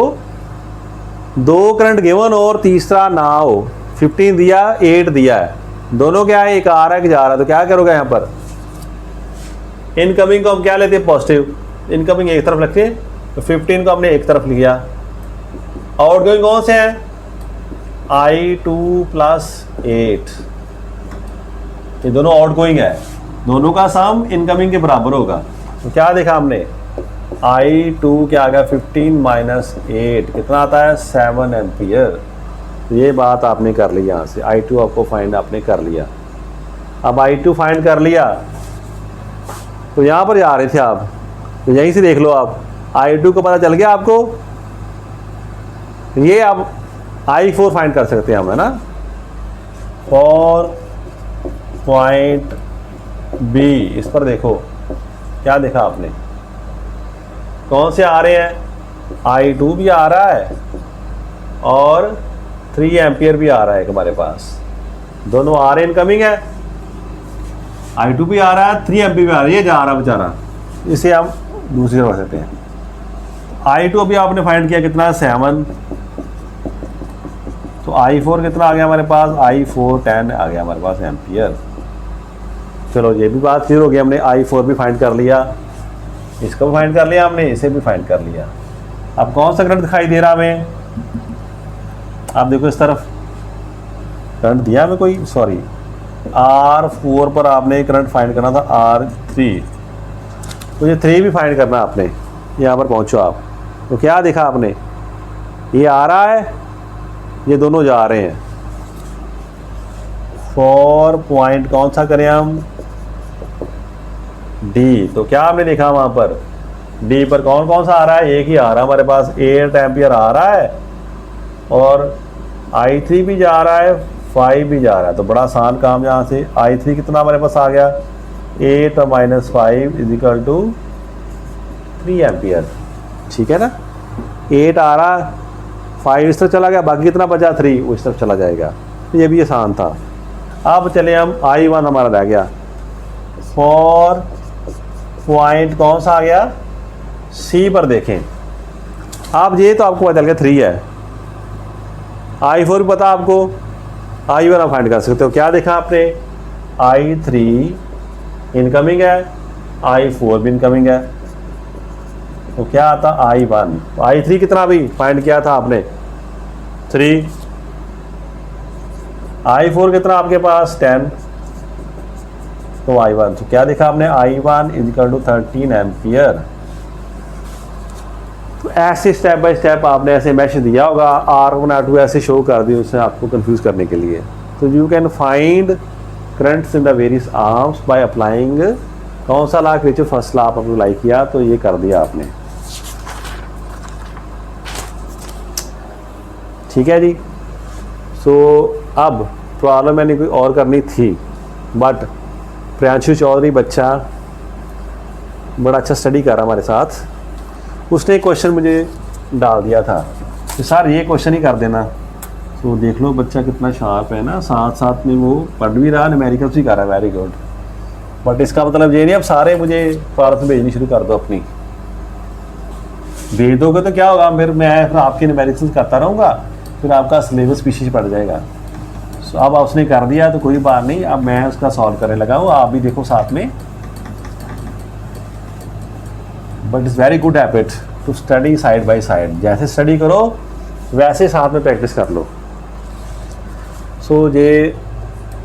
2 करंट गिवन और तीसरा ना हो। 15 दिया, 8 दिया है, दोनों क्या है, एक आ रहा है एक जा रहा है, तो क्या करोगे यहाँ पर, इनकमिंग को हम क्या लेते हैं, पॉजिटिव, इनकमिंग एक तरफ रखते हैं, तो 15 को हमने एक तरफ लिया। आउटगोइंग कौन से हैं, I2 प्लस 8, ये दोनों आउटगोइंग है, दोनों का सम इनकमिंग के बराबर होगा। तो क्या देखा हमने, I2 क्या आ गया, 15 माइनस 8 कितना आता है, 7 एम्पियर। तो ये बात आपने कर ली, यहाँ से I2 आपको फाइंड आपने कर लिया। अब I2 फाइंड कर लिया, तो यहाँ पर जा रहे थे आप, तो यहीं से देख लो आप, I2 को पता चल गया आपको, ये आप I4 फाइंड कर सकते हैं हम, है ना। फॉर पॉइंट बी, इस पर देखो क्या देखा आपने, कौन से आ रहे हैं, I2 भी आ रहा है और 3 एम्पियर भी आ रहा है हमारे पास, दोनों आ रहे हैं, इनकमिंग है, I2 भी आ रहा है, 3 एम्पियर भी आ रहा है, ये जा रहा बेचारा, इसे हम दूसरी तरफ सकते हैं। I2 अभी आपने फाइंड किया कितना है, 7, तो I4 कितना आ गया हमारे पास, I4 10 आ गया हमारे पास एम्पियर। चलो ये भी बात क्लियर हो गई, हमने I4 भी फाइंड कर लिया, इसको भी फाइंड कर लिया हमने, इसे भी फाइंड कर लिया। अब कौन सा करंट दिखाई दे रहा हमें, आप देखो इस तरफ करंट दिया हमें कोई, सॉरी R4 पर आपने करंट फाइंड करना था R3, तो ये 3 भी फाइंड करना आपने। यहाँ पर पहुँचो आप, तो क्या देखा आपने, ये आ रहा है, ये दोनों जा रहे हैं। 4 पॉइंट कौन सा करें हम, डी। तो क्या आपने देखा वहाँ पर डी पर कौन कौन सा आ रहा है, एक ही आ रहा है हमारे पास, 8 एम्पियर आ रहा है और I3 भी जा रहा है, 5 भी जा रहा है। तो बड़ा आसान काम, यहाँ से I3 कितना हमारे पास आ गया, 8 और -5 इजिकल टू 3 एम्पियर, ठीक है ना। 8 आ रहा, 5 इस तरफ चला गया, बाकी कितना बचा 3 वो इस तरफ चला जाएगा। तो ये भी आसान था। अब चले हम I1 हमारा रह गया, 4 पॉइंट कौन सा आ गया, सी पर देखें आप, ये तो आपको पता चल गया 3 है। I4 भी पता आपको, I1 आप फाइंड कर सकते हो। क्या देखा आपने, I3 इनकमिंग है, I4 भी इनकमिंग है, तो क्या आता I1। I3 कितना भी फाइंड किया था आपने, 3। I4 कितना आपके पास, 10, तो I1, तो क्या देखा आपने, I1 इजिकल टू 13 एम्पियर। तो ऐसे स्टेप बाय स्टेप आपने ऐसे मैश दिया होगा, R1 R2 ऐसे शो कर दी उसने आपको कंफ्यूज करने के लिए। तो you can find currents in the various arms by applying कौन सा लॉ, क्रिचॉफ फर्स्ट लॉ आप अप्लाई किया, तो ये कर दिया आपने, ठीक है जी। सो अब प्रॉब्लम मैंने कोई और करनी थी, बट प्रियांशु चौधरी बच्चा बड़ा अच्छा स्टडी कर रहा हमारे साथ, उसने एक क्वेश्चन मुझे डाल दिया था कि सर ये क्वेश्चन ही कर देना। तो देख लो बच्चा कितना शार्प है ना, साथ साथ में वो पढ़ भी रहा, न्यूमेरिकल्स भी कर रहा है, वेरी गुड। बट इसका मतलब ये नहीं अब सारे मुझे प्रॉब्लम भेजनी शुरू कर दो अपनी, भेज दोगे तो क्या होगा, फिर मैं आपके न्यूमेरिकल्स करता रहूँगा, फिर आपका सिलेबस पीछे पड़ जाएगा। सो अब उसने कर दिया तो कोई बात नहीं, अब मैं उसका सॉल्व करने लगा हूँ, आप भी देखो साथ में। But it's very good habit to study side by side, जैसे स्टडी करो वैसे साथ में प्रैक्टिस कर लो। सो ये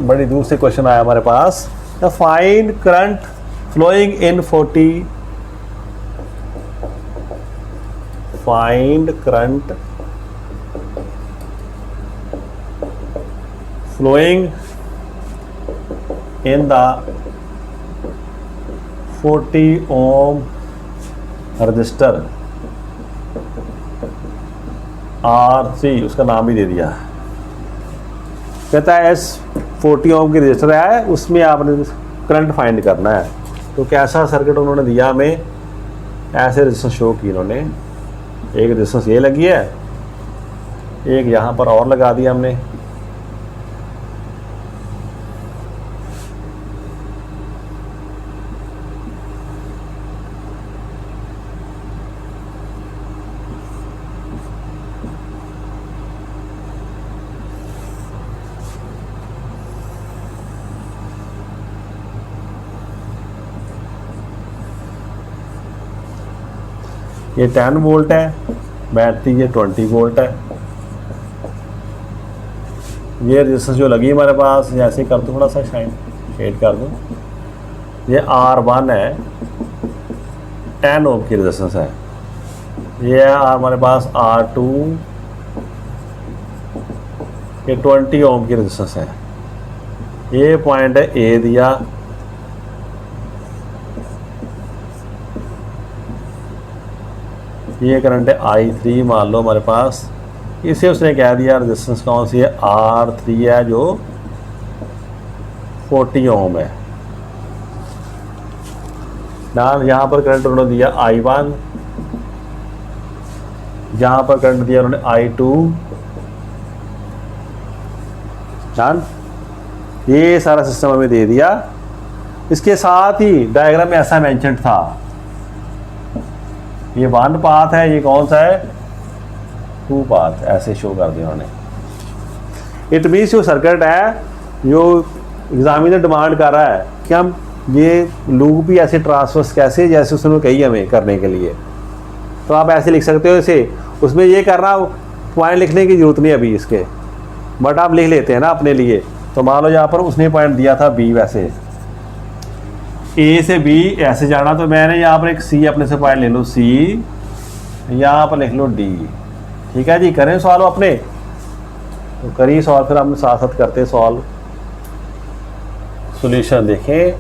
बड़ी दूर से क्वेश्चन आया हमारे पास, the find current flowing in 40, find current flowing in the 40 ohm resistor R3, उसका नाम भी दे दिया। कहता है इस 40 ओम की रजिस्टर है, उसमें आपने करंट फाइंड करना है। तो कैसा सर्किट उन्होंने दिया हमें, ऐसे रजिस्टेंस शो की इन्होंने, एक रजिस्टेंस ये लगी है, एक यहाँ पर और लगा दिया हमने, ये 10 वोल्ट है बैटरी, ये 20 वोल्ट है। ये रेजिस्टेंस जो लगी हमारे पास, जैसे कर दो थोड़ा सा शाइन शेड कर दो, ये R1 है, 10 ओम की रेजिस्टेंस है। ये है हमारे पास R2, ये 20 ओम की रेजिस्टेंस है। ये पॉइंट है A दिया, ये करंट है I3 मान लो हमारे पास, इसे उसने कह दिया रेजिस्टेंस कौन सी है, R3 है जो 40 ओम है। नाम यहाँ पर करंट उन्होंने दिया I1, यहाँ पर करंट दिया उन्होंने I2, जान ये सारा सिस्टम हमें दे दिया। इसके साथ ही डायग्राम में ऐसा मेंशन था, ये 1 पाथ है, ये कौन सा है, 2 पाथ, ऐसे शो कर दिया उन्होंने। इट मीन्स जो सर्किट है, जो एग्जामिनर डिमांड कर रहा है कि हम ये लूप भी ऐसे ट्रांसवर्स कैसे जैसे उसने कही हमें करने के लिए, तो आप ऐसे लिख सकते हो इसे। उसमें ये करना पॉइंट लिखने की ज़रूरत नहीं अभी इसके, बट आप लिख लेते हैं ना अपने लिए। तो मान लो यहाँ पर उसने पॉइंट दिया था बी, वैसे ए से बी ऐसे जाना, तो मैंने यहाँ पर एक सी अपने से पॉइंट ले लो, सी यहाँ पर लिख लो डी। ठीक है जी, करें सॉल्व अपने, तो करिए सॉल्व, फिर हम साथ साथ करते हैं सॉल्व। सॉल्यूशन देखें,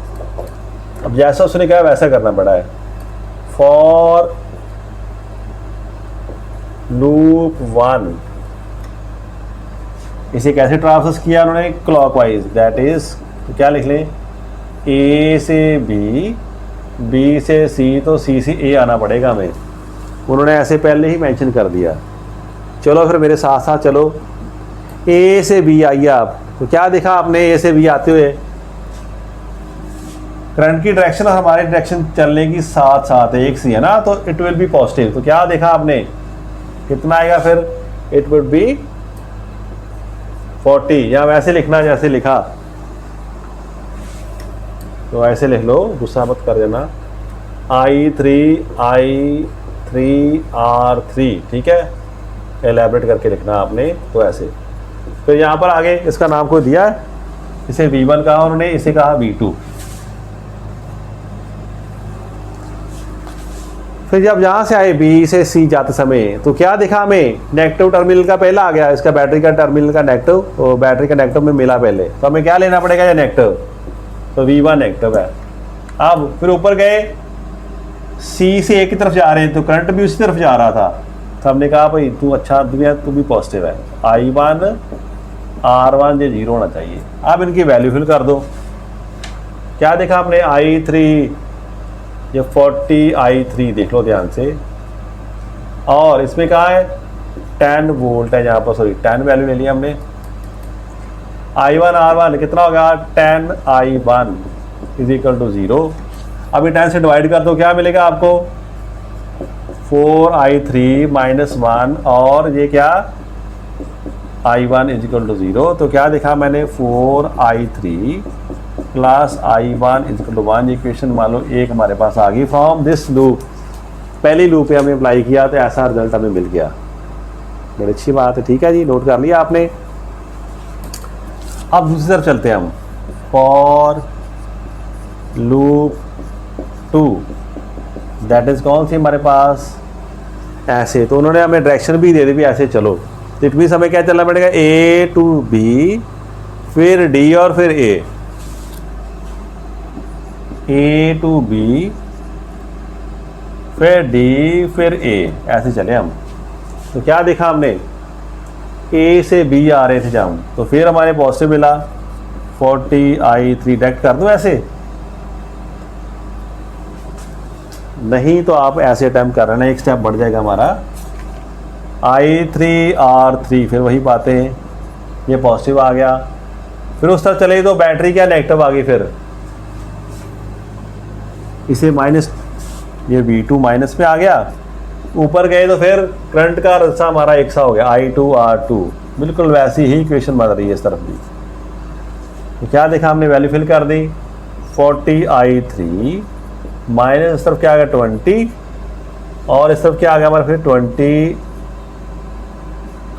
अब जैसा उसने कहा वैसा करना पड़ा है। फॉर लूप 1, इसे कैसे ट्रांसफर किया उन्होंने, क्लॉकवाइज, दैट इज, तो क्या लिख लें, ए से बी, बी से सी, तो सी से ए आना पड़ेगा हमें, उन्होंने ऐसे पहले ही मेंशन कर दिया। चलो फिर मेरे साथ साथ चलो, ए से बी आइए आप, तो क्या देखा आपने ए से बी आते हुए, करंट की डायरेक्शन और हमारी डायरेक्शन चलने की साथ साथ है, एक सी है ना, तो इट विल बी पॉजिटिव। तो क्या देखा आपने, कितना आएगा फिर, इट वुड बी 40, या वैसे लिखना जैसे लिखा, तो ऐसे लिख लो, गुस्सा मत कर देना, I3R3, ठीक है, एलैबोरेट करके लिखना आपने, तो ऐसे। तो यहाँ पर आगे इसका नाम को दिया, इसे V1 कहा उन्होंने, इसे कहा V2। फिर जब यहाँ से आए B से C जाते समय, तो क्या दिखा हमें, नेगेटिव टर्मिनल का पहला आ गया, इसका बैटरी का टर्मिनल का नेगेटिव, तो बैटरी का नेगेटिव में मिला पहले, तो हमें क्या लेना पड़ेगा, ये नेगेटिव, तो V1 नेगेटिव है। अब फिर ऊपर गए, C से A की तरफ जा रहे हैं, तो करंट भी उसी तरफ जा रहा था, तो हमने कहा भाई तू अच्छा दुनिया, तू भी पॉजिटिव है, I1 R1 ये 0 होना चाहिए। अब इनकी वैल्यू फिल कर दो, क्या देखा आपने, I3, ये 40 I3 देख लो ध्यान से, और इसमें कहा है 10 वोल्ट है यहाँ पर, सॉरी 10 वैल्यू ले लिया हमने। I1 R1 कितना होगा, 10 I1 इज इक्वल टू 0। अभी 10 से डिवाइड कर दो, क्या मिलेगा आपको, 4 I3 माइनस 1, और ये क्या, I1 इज इक्वल टू 0। तो क्या देखा मैंने, 4 I3 plus I1 is equal to 1, equation मान लो एक हमारे पास आ गई फ्रॉम दिस लूप। पहली लूप पे हमने अप्लाई किया तो ऐसा रिजल्ट हमें मिल गया, बड़ी अच्छी बात है। ठीक है जी, नोट कर लिया आपने। अब दूसरी तरफ चलते हैं हम, फॉर लूप 2, दैट इज कौन सी हमारे पास, ऐसे, तो उन्होंने हमें डायरेक्शन भी दे दी भी ऐसे चलो, तो इट मीन्स हमें क्या चलना पड़ेगा, A to B, फिर D और फिर A to B, फिर D, फिर A, ऐसे चले हम। तो क्या देखा हमने, A से B आ रहे थे जब हम, तो फिर हमारे पॉजिटिव मिला, 40 I3 डायरेक्ट कर दो ऐसे, नहीं तो आप ऐसे अटैम्प्ट कर रहे हैं, एक स्टेप बढ़ जाएगा हमारा, I3R3, फिर वही बातें, ये पॉजिटिव आ गया, फिर उस तरफ चले तो बैटरी क्या नेगेटिव आ गई, फिर इसे माइनस, ये V2 माइनस पे आ गया, ऊपर गए तो फिर करंट का रास्ता हमारा एक सा हो गया, I2R2, बिल्कुल वैसी ही इक्वेशन बन रही है इस तरफ भी। तो क्या देखा हमने, वैल्यू फिल कर दी, 40 I3 माइनस इस तरफ क्या आ गया 20, और इस तरफ क्या आ गया हमारा फिर 20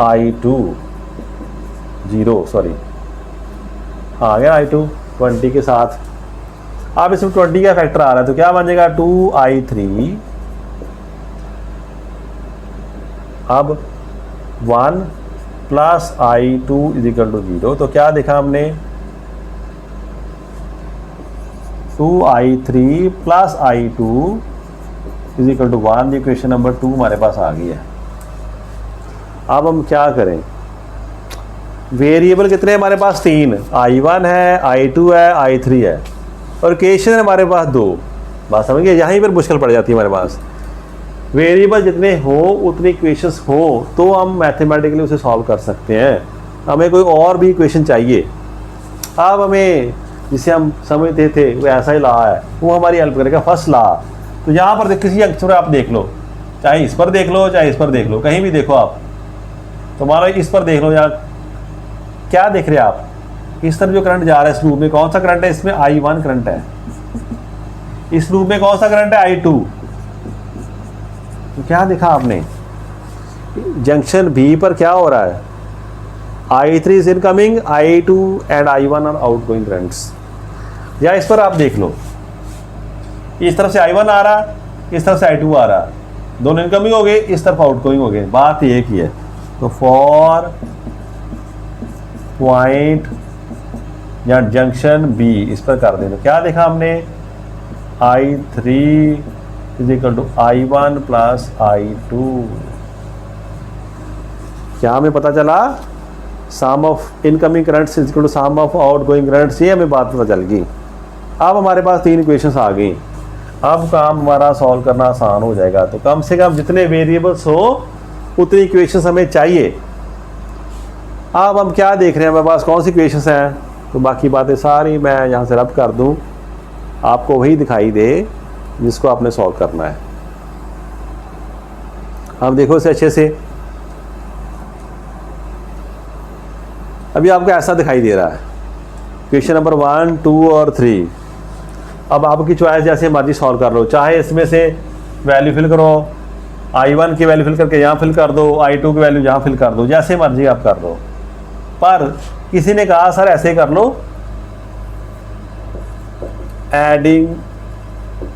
I2 0, सॉरी आ गया I2 20 के साथ। अब इसमें 20 का फैक्टर आ रहा है, तो क्या बन जाएगा 2 I3, अब 1 plus I2 is equal to 0। तो क्या देखा हमने, 2 I3 plus I2 is equal to 1, equation number 2 हमारे पास आ गई है। अब हम क्या करें, वेरिएबल कितने हमारे पास, 3, I1 है, I2 है, I3 है, और इक्वेशन हमारे पास 2। बात समझ गए, यहीं पर मुश्किल पड़ जाती है हमारे पास। वेरिएबल जितने हो उतनी इक्वेशंस हो तो हम मैथमेटिकली उसे सॉल्व कर सकते हैं, हमें कोई और भी इक्वेशन चाहिए। अब हमें जिसे हम समझते थे वो ऐसा ही ला है, वो हमारी हेल्प करेगा, फर्स्ट ला। तो यहाँ पर किसी अक्षर आप देख लो, चाहे इस पर देख लो चाहे इस पर देख लो, कहीं भी देखो आप, तो मान लो इस पर देख लो, या क्या देख रहे हैं आप, इस तरफ जो करंट जा रहा है इस लूप में, कौन सा करंट है इसमें? I1 करंट है। इस लूप में कौन सा करंट है? I2। तो क्या देखा आपने, जंक्शन बी पर क्या हो रहा है? I3 is incoming, I2 and I1 are outgoing currents. या इस पर आप देख लो, इस तरफ से I1 आ रहा, इस तरफ से I2 आ रहा, दोनों इनकमिंग हो गए, इस तरफ आउटगोइंग हो गए, बात एक ही है। तो फॉर पॉइंट या जंक्शन बी इस पर कर देना, क्या देखा हमने? I3 is equal to I1 plus I2। क्या हमें पता चला? Sum of incoming currents is equal to sum of outgoing currents. ये हमें बात पता चल गई। अब हमारे पास 3 इक्वेशंस आ गई। अब काम हमारा सॉल्व करना आसान हो जाएगा। तो कम से कम जितने वेरिएबल्स हो उतनी इक्वेशंस हमें चाहिए। अब हम क्या देख रहे हैं, हमारे पास कौन सी इक्वेशंस हैं? तो बाकी बातें सारी मैं यहाँ से रब कर दूँ, आपको वही दिखाई दे जिसको आपने सॉल्व करना है। अब देखो इसे अच्छे से। अभी आपको ऐसा दिखाई दे रहा है, क्वेश्चन नंबर 1, 2 और 3। अब आपकी चॉइस जैसे मर्जी सॉल्व कर लो, चाहे इसमें से वैल्यू फिल करो, I1 की वैल्यू फिल करके यहाँ फिल कर दो, I2 की वैल्यू यहाँ फिल कर दो, जैसे मर्जी आप कर दो। पर किसी ने कहा सर ऐसे कर लो, एडिंग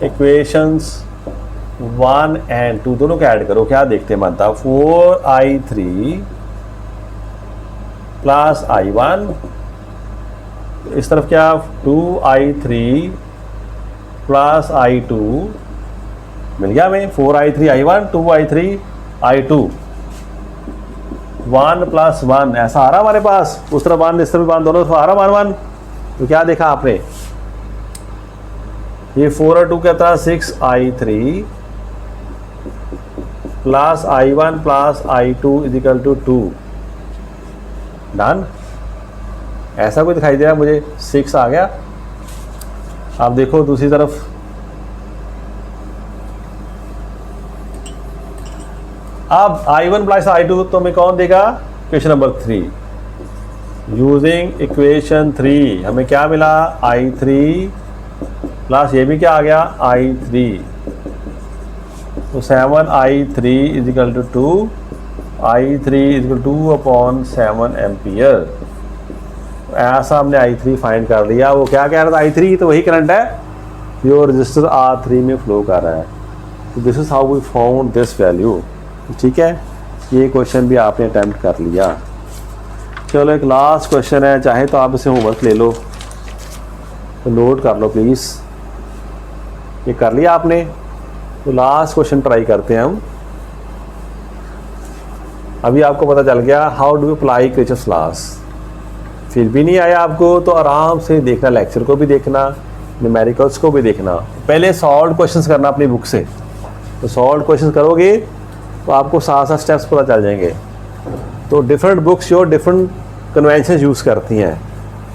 इक्वेशंस 1 एंड 2 दोनों को ऐड करो, क्या देखते हैं बनता? 4I3 प्लस I1, इस तरफ क्या 2I3 प्लस I2 मिल गया हमें। 4I3 I1, 2I3 I2, 1 plus 1 ऐसा आ रहा हमारे पास। उस तरफ 1 इस तरफ 1, दोनों तरफ आ रहा 1 1। तो क्या देखा आपने? ये 4 और 2 कहता है 6I3 plus I1 plus I2 is equal to 2। Done. ऐसा कोई दिखाई दे रहा है मुझे? 6 आ गया। आप देखो दूसरी तरफ, अब I1 प्लस I2 तो हमें कौन देगा? क्वेश्चन नंबर 3 यूजिंग इक्वेशन 3 हमें क्या मिला? I3 प्लस ये भी क्या आ गया? I3। तो 7I3 is equal to 2, I3 is equal to 2 upon 7 ampere. ऐसा हमने I3 फाइंड कर लिया। वो क्या कह रहा था? I3 तो वही करंट है जो रजिस्टर R3 में फ्लो कर रहा है। तो this is how we found this value. ठीक है, ये क्वेश्चन भी आपने अटेम्प्ट कर लिया। चलो एक लास्ट क्वेश्चन है, चाहे तो आप इसे होमवर्क ले लो, तो नोट कर लो प्लीज़। ये कर लिया आपने? तो लास्ट क्वेश्चन ट्राई करते हैं हम। अभी आपको पता चल गया how do apply Kirchhoff's loss. फिर भी नहीं आया आपको तो आराम से देखना, लेक्चर को भी देखना, न्यूमेरिकल्स को भी देखना। पहले सॉल्व क्वेश्चंस करना अपनी बुक से। तो सॉल्व क्वेश्चंस करोगे तो आपको साथ साथ स्टेप्स पता चल जाएंगे। तो डिफरेंट बुक्स जो डिफरेंट कन्वेंशन यूज़ करती हैं,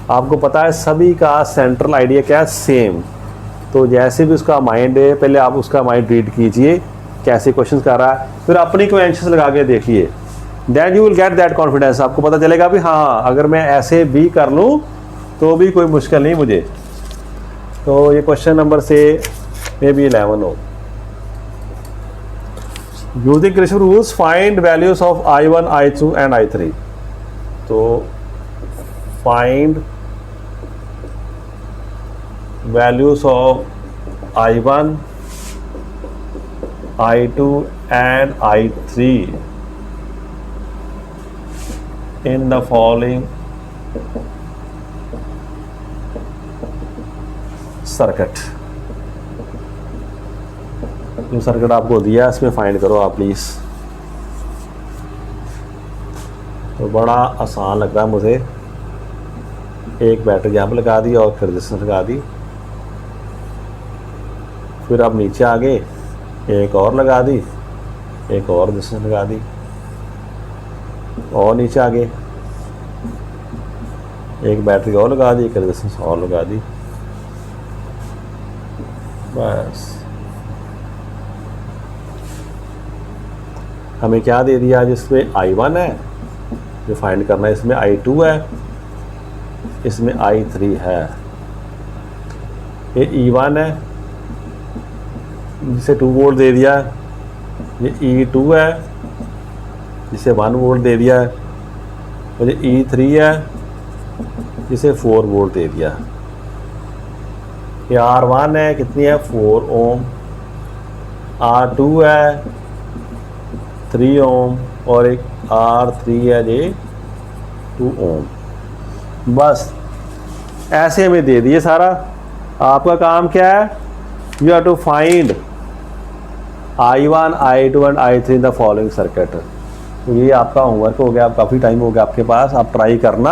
आपको पता है सभी का सेंट्रल आइडिया क्या है? सेम। तो जैसे भी उसका माइंड है, पहले आप उसका माइंड रीड कीजिए कैसे क्वेश्चन कर रहा है, फिर अपनी कन्वेंशन लगा के देखिए। Then you will get that confidence. आपको पता चलेगा भी हाँ, अगर मैं ऐसे भी कर लूँ तो भी कोई मुश्किल नहीं मुझे। तो ये क्वेश्चन नंबर से मे बी 11 हो। Using Kirchhoff rules find values of I1, I2 and I3। तो find values of I1, I2 and I3 in the following circuit. जो सर्किट आपको दिया इसमें फाइंड करो आप प्लीज। तो बड़ा आसान लग रहा है मुझे। एक बैटरी यहाँ पर लगा दी और फिर रेजिस्टेंस लगा दी, फिर आप नीचे आ गए, एक और लगा दी, एक और रेजिस्टेंस लगा दी, और नीचे आ गए, एक बैटरी और लगा दी, एक रेजिस्टेंस और लगा दी, बस। हमें क्या दे दिया? जिसमें I1 है जो फाइंड करना है, इसमें I2 है इसमें I3 है, ये E1 है जिसे 2 वोल्ट दे दिया, ये E2 है जिसे 1 वोल्ट दे दिया है, और ये E3 है जिसे 4 वोल्ट दे दिया। ये R1 है, कितनी है 4 ओम, R2 है 3 ओम, और एक R3 है ये 2 ओम। बस ऐसे हमें दे दिए सारा। आपका काम क्या है, you have to find I1, I2 and I3 in the following circuit. तो ये आपका होमवर्क हो गया, अब काफ़ी टाइम हो गया आपके पास, आप ट्राई करना।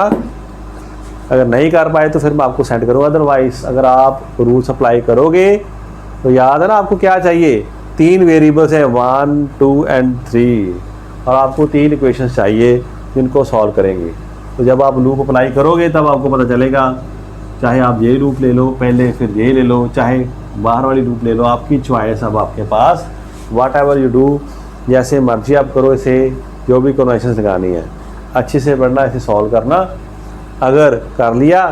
अगर नहीं कर पाए तो फिर मैं आपको सेंड करूँगा, अदरवाइज अगर आप रूल्स अप्लाई करोगे तो याद है ना आपको क्या चाहिए, 3 वेरिएबल्स हैं 1, 2 एंड 3, और आपको 3 इक्वेशंस चाहिए जिनको सॉल्व करेंगे। तो जब आप लूप अप्लाई करोगे तब आपको पता चलेगा, चाहे आप ये लूप ले लो पहले फिर ये ले लो, चाहे बाहर वाली लूप ले लो, आपकी चॉइस अब आपके पास, वाट एवर यू डू, जैसे मर्जी आप करो इसे, जो भी कॉन्वेंशंस लगानी है अच्छे से पढ़ना, इसे सॉल्व करना। अगर कर लिया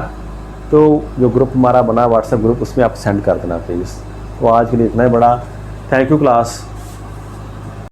तो जो ग्रुप हमारा बना व्हाट्सएप ग्रुप, उसमें आप सेंड कर देना प्लीज़। तो आज के लिए इतना ही बड़ा, थैंक यू क्लास।